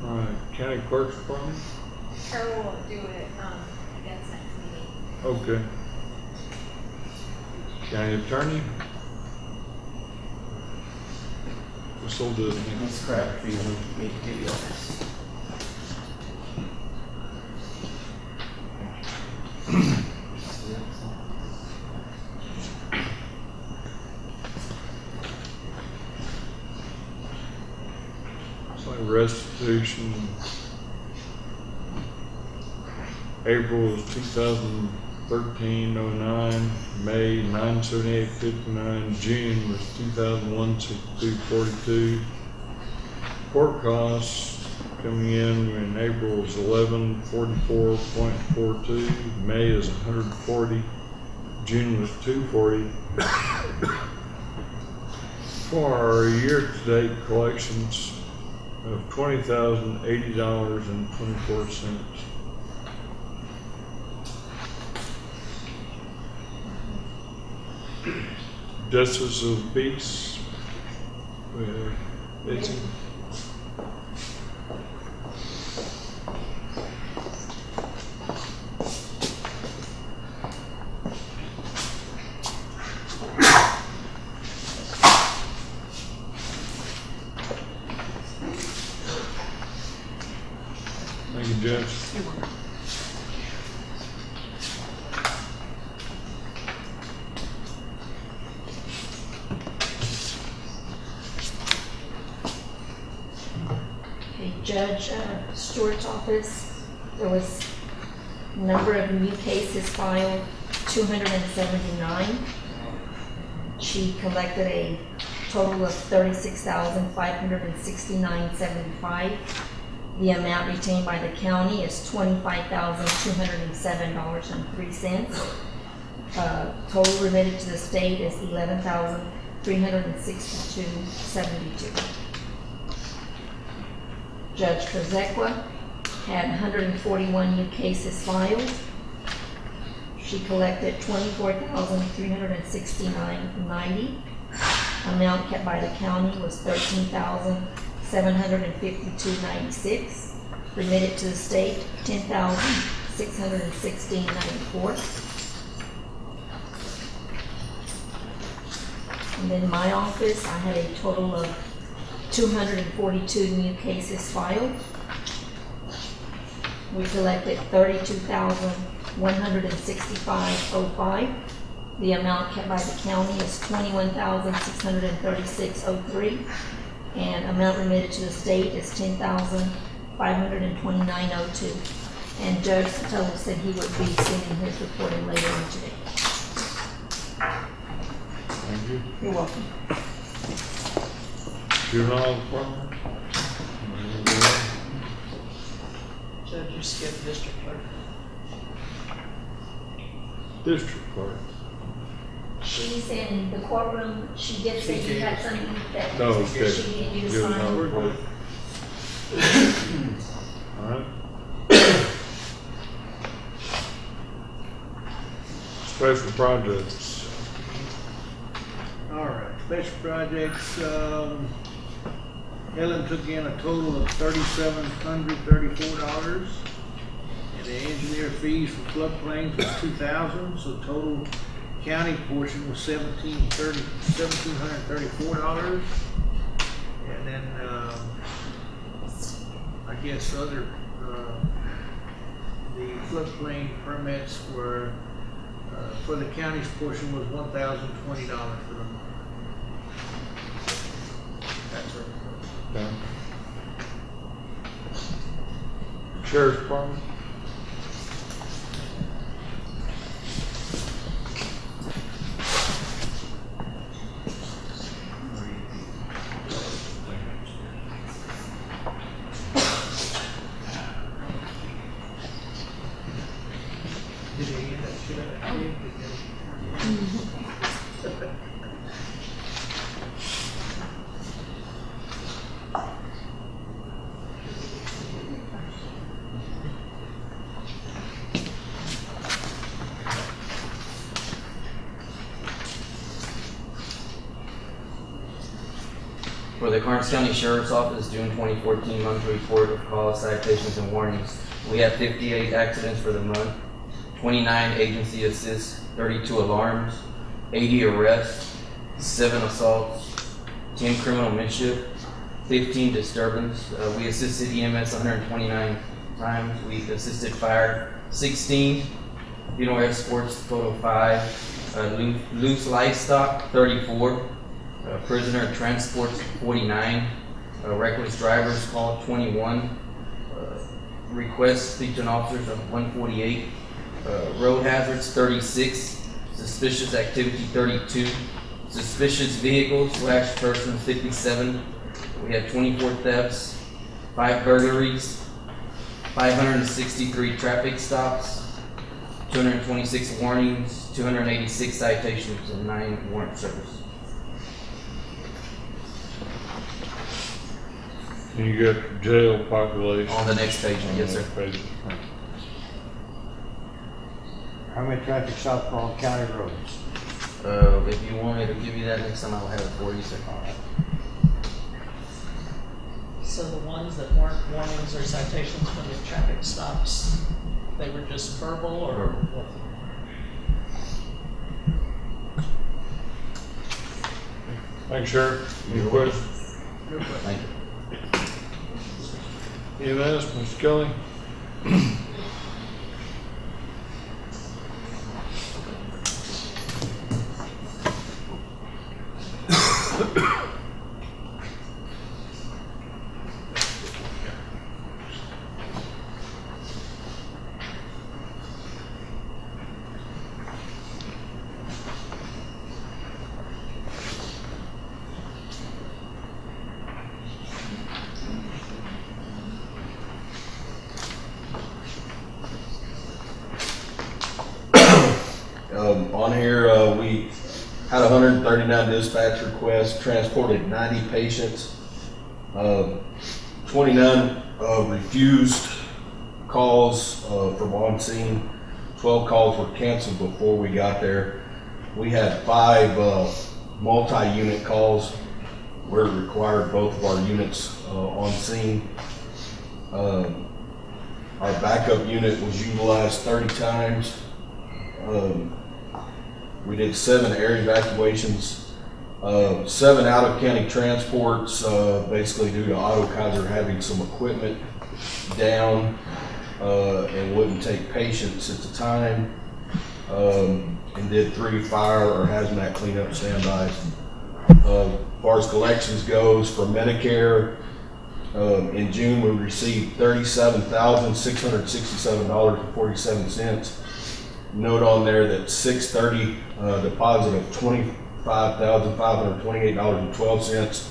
B: All right, county clerk's department?
C: Carol will do it, I guess next meeting.
B: Okay. County attorney? This will do it.
F: That's correct, for you to meet the office.
B: It's like restitution. April is 2013-09, May 978.59, June was 2001-62.42. Court costs coming in April was 1144.42, May is 140, June was 240. For our year-to-date collections of $20,080.24. Justice of the Peace. Betsy. Thank you, Judge.
C: Okay, Judge Stewart's office, there was a number of new cases filed, 279. She collected a total of $36,569.75. The amount retained by the county is $25,207.03. Total remitted to the state is $11,362.72. Judge Kozequa had 141 new cases filed. She collected $24,369.90. Amount kept by the county was $13,752.96. Remitted to the state, $10,616.94. And then my office, I had a total of 242 new cases filed. We collected $32,165.05. The amount kept by the county is $21,636.03. And amount remitted to the state is $10,529.02. And Judge Sotelo said he would be sending his reporting later on today.
B: Thank you.
C: You're welcome.
B: Juvenile department?
H: Judge, you skipped district clerk.
B: District clerk.
C: She's in the courtroom. She did say you had something that
B: No, okay.
C: she needed you to
B: Juvenile
C: sign.
B: department. All right. Special projects.
G: All right, special projects, Ellen took in a total of $3,734. And the engineer fees for floodplains was $2,000, so total county portion was $1,734. And then, I guess other, the floodplain permits were, for the county's portion was $1,020 for them. That's it.
B: Okay. Sheriff's department.
G: Did they end that shit out of here?
F: For the Karnes County Sheriff's Office, June 2014 monthly report of calls, citations, and warnings. We had 58 accidents for the month, 29 agency assists, 32 alarms, 80 arrests, 7 assaults, 10 criminal mischief, 15 disturbance. We assisted EMS 129 times. We assisted fire 16, funeral escorts total 5, loose livestock 34. Prisoner transports 49, reckless drivers called 21, requests speech and officers of 148, road hazards 36, suspicious activity 32, suspicious vehicles / persons 57. We had 24 thefts, 5 burglaries, 563 traffic stops, 226 warnings, 286 citations, and 9 warrant service.
B: You got jail population.
F: On the next page, yes, sir.
B: Page.
A: How many traffic stops are on county roads?
F: If you want me to give you that next time, I'll have it for you, sir.
H: So the ones that weren't warnings or citations for the traffic stops, they were just verbal or?
F: Verbal.
B: Thanks, Sheriff. Any questions?
F: Thank you.
B: EMS, Mr. Kelly?
O: 99 dispatch requests, transported 90 patients. 29 refused calls from on scene. 12 calls were canceled before we got there. We had 5 multi-unit calls where it required both of our units on scene. Our backup unit was utilized 30 times. We did 7 air evacuations, 7 out-of-county transports, basically due to Otto Kaiser having some equipment down and wouldn't take patients at the time, and did 3 fire or hazmat cleanup standbys. As far as collections goes, for Medicare, in June we received $37,667.47. Note on there that 6/30 deposit of $25,528.12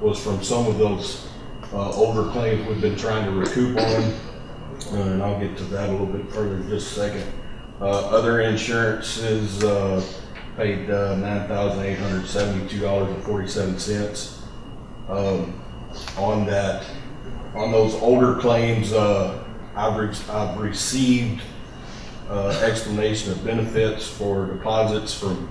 O: was from some of those older claims we've been trying to recoup on, and I'll get to that a little bit further in just a second. Other insurances paid $9,872.47. On those older claims, I've received explanation of benefits for deposits from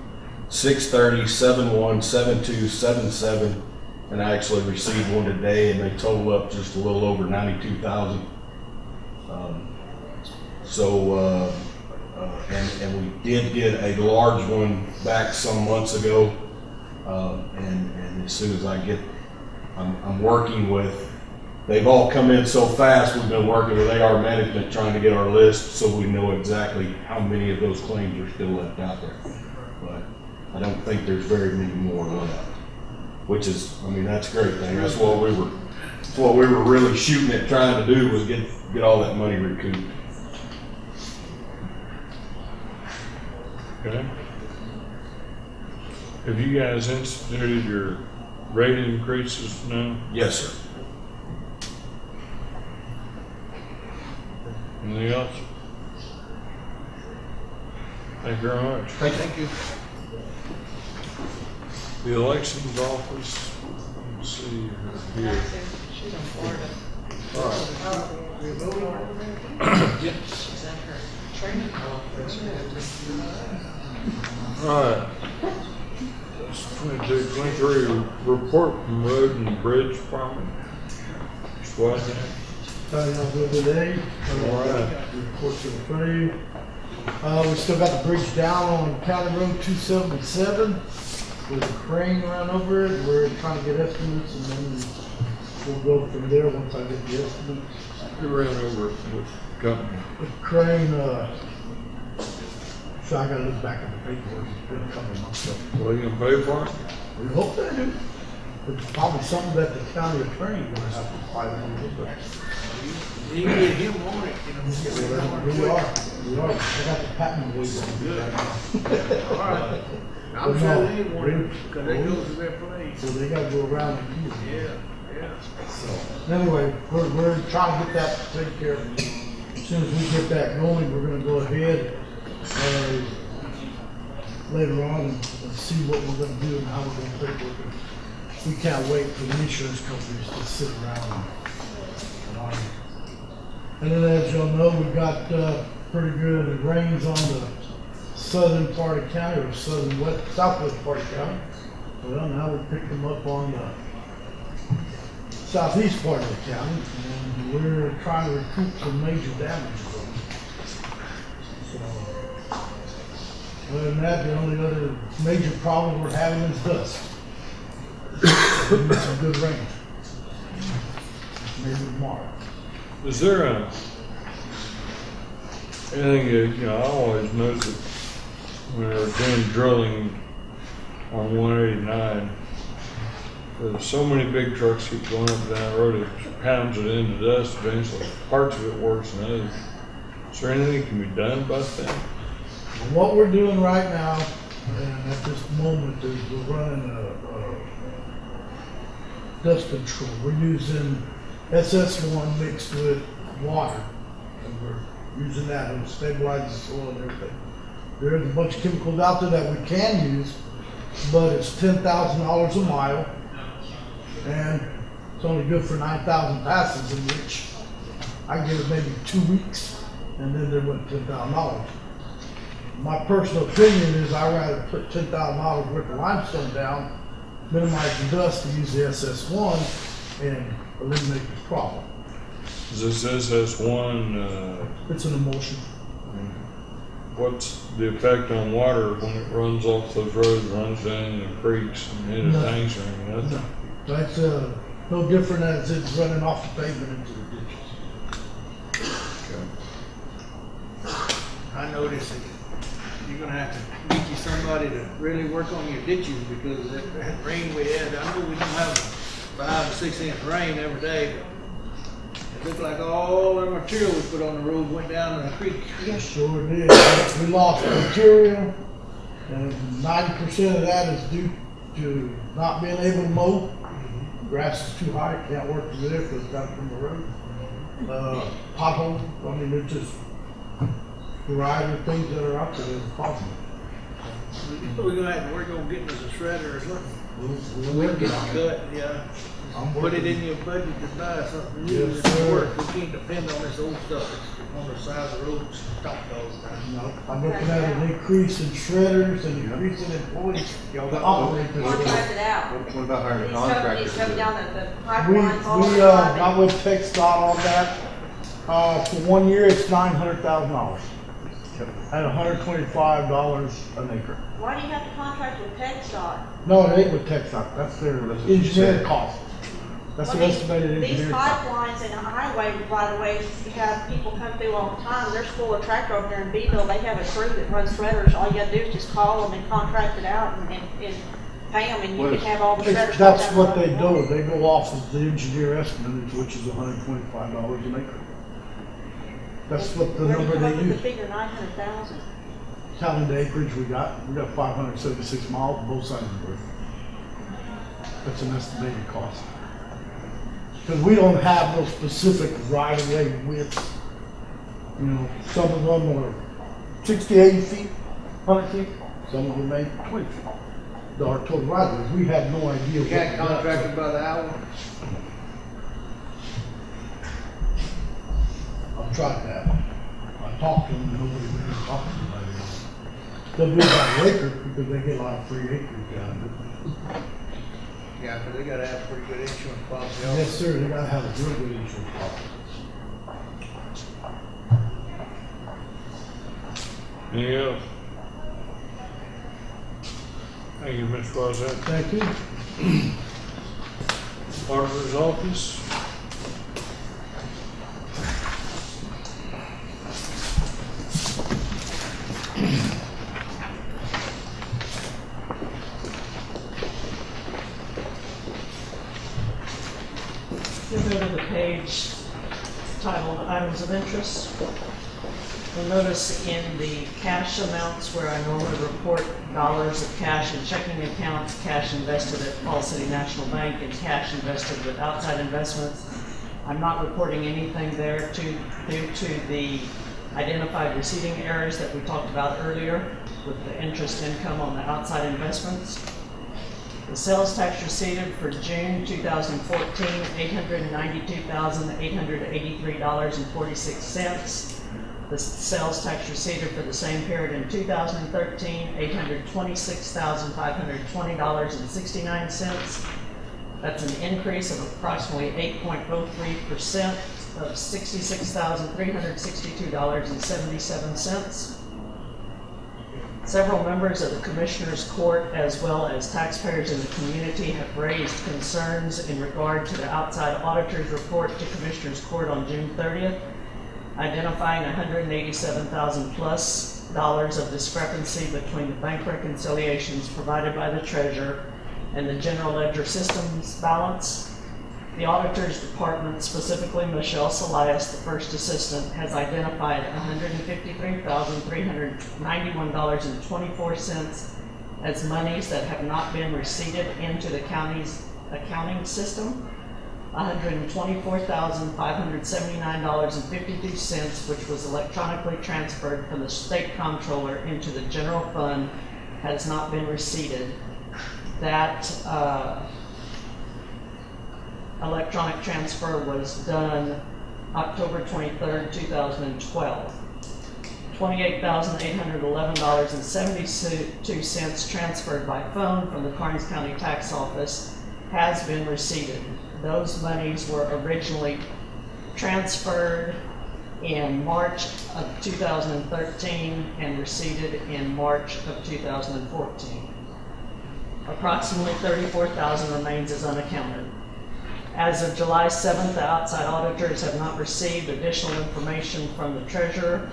O: 6/30, 7/1, 7/2, 7/7, and I actually received one today, and they total up just a little over $92,000. And we did get a large one back some months ago, and as soon as I get, I'm working with. They've all come in so fast, we've been working with AR management trying to get our list so we know exactly how many of those claims are still left out there. But I don't think there's very many more left, which is, I mean, that's a great thing. That's what we were really shooting at trying to do, was get all that money recouped.
B: Okay. Have you guys instituted your rate increases now?
O: Yes, sir.
B: Anything else? Thank you very much.
G: Thank you.
B: The elections office, let's see here.
H: She's in Florida.
B: All right.
H: She's at her training conference.
B: All right. 22, 23, report from Road and Bridge Department. What?
P: How y'all doing today?
B: All right.
P: Reports in front of you. We still got the bridge down on County Road 277 with a crane run over it. We're trying to get estimates, and then we'll go from there once I get the estimates.
B: You ran over with company.
P: The crane, so I gotta look back at the paperwork. It's been a couple of months ago.
B: Well, you gonna pay for it?
P: We hope they do. It's probably something that the county attorney will have to fight on.
G: You can get him on it, you know.
P: We are. I got the patent boys on it right now.
G: All right. I'm
P: But
G: sure
P: no,
G: they want it, because they go to their place.
P: So they gotta go around and use it.
G: Yeah.
P: So, anyway, we're trying to get that taken care of. As soon as we get that going, we're gonna go ahead, later on and see what we're gonna do and how we're gonna pay for it. We can't wait for the insurance companies to sit around and argue. And then, as y'all know, we got, pretty good rains on the southern part of county, or southwest part of county. Well, now we picked them up on the southeast part of the county, and we're trying to recoup some major damage from it. So, other than that, the only other major problem we're having is dust. We need some good rain. Maybe tomorrow.
B: Is there anything, I always notice that when they're doing drilling on 189, there's so many big trucks keep going up and down the road, it pounds it into dust eventually. Parts of it worse than others. Is there anything that can be done about that?
P: What we're doing right now, and at this moment, is we're running a dust control. We're using SS1 mixed with water, and we're using that to stabilize the soil and everything. There's a bunch of chemicals out there that we can use, but it's $10,000 a mile, and it's only good for 9,000 passes, in which I give it maybe 2 weeks, and then they went $10,000. My personal opinion is I'd rather put $10,000 worth of limestone down, minimize the dust, to use the SS1 and eliminate this problem.
B: Is this SS1,
P: It's an emulsion.
B: what's the effect on water when it runs off those roads, runs down the creeks and into
P: No.
B: tanks or anything?
P: No, that's no different as it's running off the pavement into the ditches.
G: I noticed that you're gonna have to get you somebody to really work on your ditches because of that rain we had. I know we don't have 5 or 6 inch rain every day, but it looked like all the material we put on the road went down in the creek.
P: Yes, sure did. We lost material, and 90% of that is due to not being able to mow. Grass is too high, can't work through there because it's got from the road. Potholes, I mean, it's just a variety of things that are out there that's possible.
G: We're gonna have to work on getting us a shredder or something.
P: We'll
G: We'll
P: work
G: get
P: it
G: it
P: on
G: cut, yeah.
P: I'm
G: Put it
P: working.
G: in your budget to buy something new
P: Yes,
G: that's
P: sir.
G: work. We can't depend on this old stuff. It's on the side of the road, it's stopped all the time.
P: No, I'm looking at an increase in shredders and increase in employees to operate this.
J: Contract it out.
I: What about hiring a
J: These
I: contractor?
J: companies
I: to
J: come
I: do it?
J: down the
P: We,
J: pipelines all the
P: got
J: time.
P: with TechStop on that. For 1 year, it's $900,000 at $125 an acre.
J: Why do you have to contract with TechStop?
P: No, it ain't with TechStop. That's their
I: That's what you
P: engineering
I: said.
P: cost. That's
J: I
P: the
J: mean,
P: estimated
J: these
P: engineering cost.
J: pipelines and highway right of ways, you have people come through all the time. There's full of tractor over there in Beeville. They have a crew that runs shredders. All you gotta do is just call them and contract it out and pay them, and you can have all the shredders.
P: That's
J: contracted
P: what they
J: on
P: do.
J: one.
P: They go off of the engineer estimate, which is $125 an acre. That's what the
J: Where do you
P: number
J: come up
P: they
J: with the
P: use.
J: figure 900,000?
P: Counting the acreage we got 576 miles on both sides of the river. That's an estimated cost. Because we don't have no specific right-of-way widths. You know, some of them are 60, 80 feet, 100 feet, some of them ain't 20 feet. Our total right-of-ways, we have no idea.
G: You
P: what
G: can't
P: the depth
G: contract
P: is.
G: it by the hour.
P: I've tried that. I talked to them, nobody really talked to them. They'll do it by acre because they get a lot of free acres down there.
G: Yeah, 'cause they gotta have pretty good insurance policy.
P: Yes, sir, they gotta have a real good insurance policy.
B: Anything else? Thank you, Mr. Wozniak.
P: Thank you.
B: Auditor's office.
H: You'll go to the page titled Items of Interest. You'll notice in the cash amounts where I normally report dollars of cash in checking accounts, cash invested at Falls City National Bank, and cash invested with outside investments, I'm not reporting anything there due to the identified receiving errors that we talked about earlier with the interest income on the outside investments. The sales tax received for June 2014, $892,883.46. The sales tax received for the same period in 2013, $826,520.69. That's an increase of approximately 8.03% of $66,362.77. Several members of the Commissioners Court, as well as taxpayers in the community, have raised concerns in regard to the outside auditor's report to Commissioners Court on June 30th, identifying $187,000 plus of discrepancy between the bank reconciliations provided by the treasurer and the general ledger systems balance. The auditor's department, specifically Michelle Salias, the first assistant, has identified $153,391.24 as monies that have not been receipted into the county's accounting system, $124,579.52, which was electronically transferred from the state comptroller into the general fund, has not been receipted, That electronic transfer was done October 23rd, 2012. $28,811.72 transferred by phone from the Karnes County Tax Office has been receipted. Those monies were originally transferred in March of 2013 and receipted in March of 2014. Approximately $34,000 remains as unaccounted. As of July 7th, the outside auditors have not received additional information from the treasurer.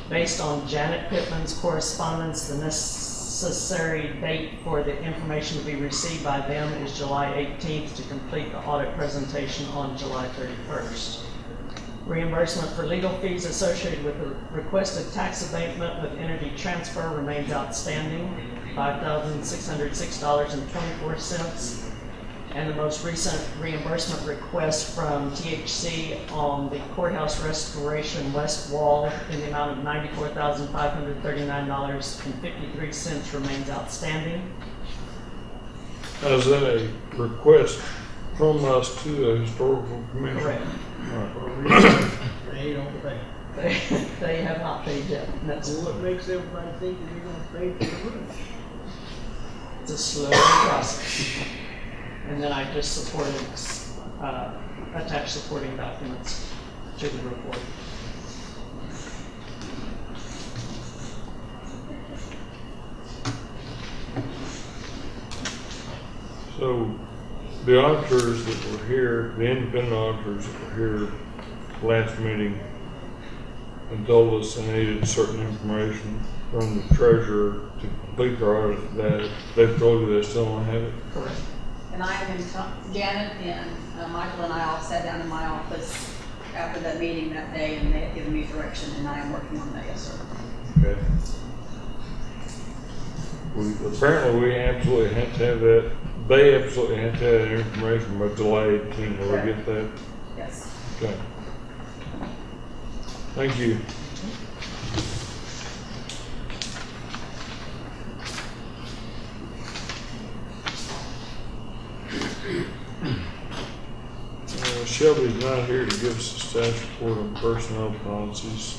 H: Based on Janet Pittman's correspondence, the necessary date for the information to be received by them is July 18th to complete the audit presentation on July 31st. Reimbursement for legal fees associated with the requested tax abatement with entity transfer remains outstanding, $5,606.24. And the most recent reimbursement request from THC on the courthouse restoration west wall in the amount of $94,539.53 remains outstanding.
B: Is that a request from us to the historical commission?
H: Correct.
G: They don't pay.
H: They have not paid yet. That's,
G: So what makes everybody think that they're gonna pay for the roof?
H: it's a slow process. And then I just supported, attached supporting documents to the report.
B: So the auditors that were here, the independent auditors that were here last meeting and told us they needed certain information from the treasurer to complete their audit, that they've told you they still don't have it?
H: Correct.
N: And I have been, Janet and Michael and I all sat down in my office after that meeting that day, and they had given me direction, and I am working on that, yes, sir.
B: Okay. Apparently we absolutely have to have that, they absolutely have to have that information by July 18th. Will we get that?
N: Yes.
B: Okay. Thank you. Shelby's not here to give us a status report on personnel policies.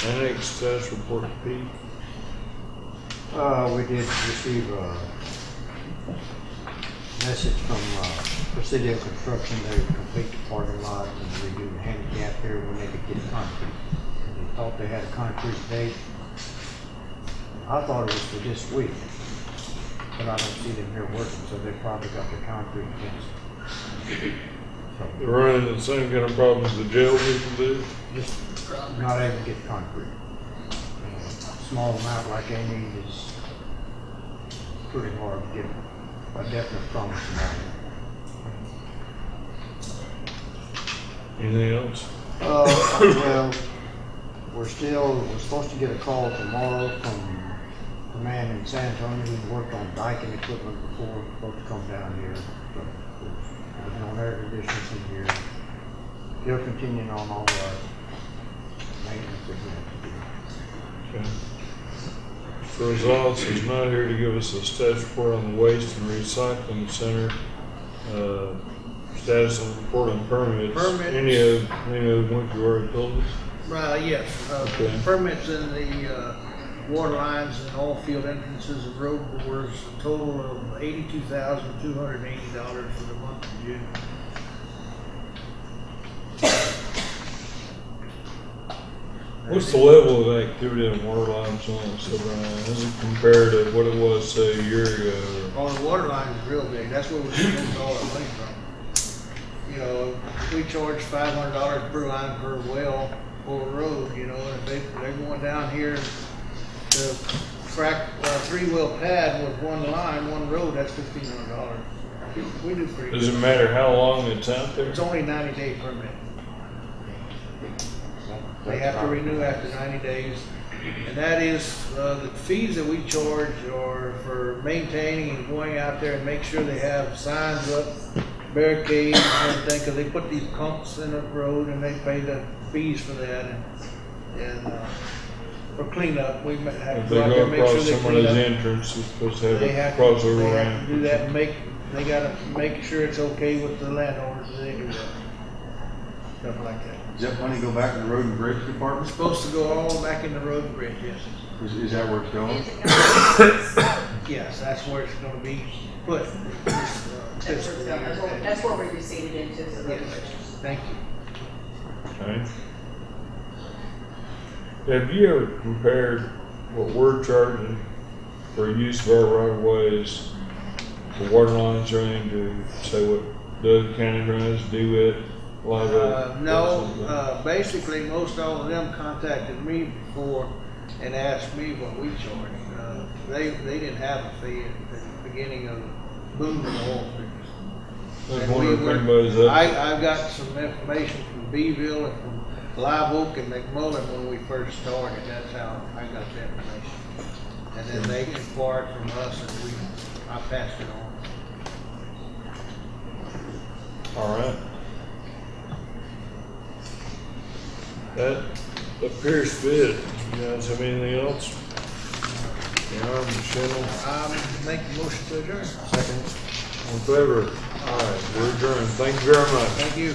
B: Annex status report, Pete.
A: We did receive a message from Presidio Construction. They would complete the parking lot and redo the handicap there when they could get concrete. They thought they had a concrete date. I thought it was for this week, but I don't see them here working, so they probably got the concrete canceled.
B: They're running the same kind of problems the jail people do.
A: Just not able to get concrete. Small amount like they need is pretty hard to get a definite promise about it.
B: Anything else?
A: Well, we're supposed to get a call tomorrow from the man in San Antonio who's worked on diking equipment before, supposed to come down here. So we're working on air conditioners in here. Still continuing on all our maintenance that we have to do.
B: Okay. Rosales is not here to give us a status report on the waste and recycling center. Status of report on permits.
G: Permits.
B: Any of the ones you already told us?
G: Yes,
B: Okay.
G: permits in the water lines and all field entrances and road bores, a total of $82,280 for the month of June.
B: What's the level of activity on water lines on it, so Brian? Is it compared to what it was, say, a year ago?
G: All the water lines is real big, that's where we're getting all our money from. You know, we charge $500 per line per well or road, you know, and if they're going down here to frack a 3-well pad with one line, one road, that's $1,500. We do pretty good.
B: Does it matter how long it's out there?
G: It's only a 90-day permit. They have to renew after 90 days. And that is, the fees that we charge are for maintaining and going out there and make sure they have signs up, barricades and everything, because they put these pumps in the road and they pay the fees for that. And for cleanup, we might have
B: If
G: to
B: they
G: go out there
B: go
G: and make sure
B: across
G: they
B: somebody's
G: clean up.
B: entrance, it's supposed to have
G: They
B: a
G: have,
B: crossover
G: they have
B: ramp.
G: to do that and they gotta make sure it's okay with the landowners, they do that. Stuff like that.
I: Does that money go back to the road and bridge department?
G: It's supposed to go all back in the road and bridge, yes.
I: Is that where it's going?
G: Yes, that's where it's gonna be put.
N: That's where we received it into, so.
G: Yes, thank you.
B: Okay. Have you ever compared what we're charging for use of our right of ways, the water lines running to, say, what Doug County runs, DeWitt, Live Oak?
G: No, basically, most all of them contacted me before and asked me what we charge. They didn't have a fee at the beginning of the boom in the oil fields.
B: I was
G: And
B: wondering if anybody's up.
G: I've got some information from Beeville and from Live Oak and McMullen when we first started. That's how I got the information. And then they inquired from us and I passed it on.
B: All right. That appears fit. You guys have anything else? Yeah, Michelle,
G: I'm making motion to adjourn.
B: second. All in favor? All right, we're adjourned. Thank you very much.
G: Thank you.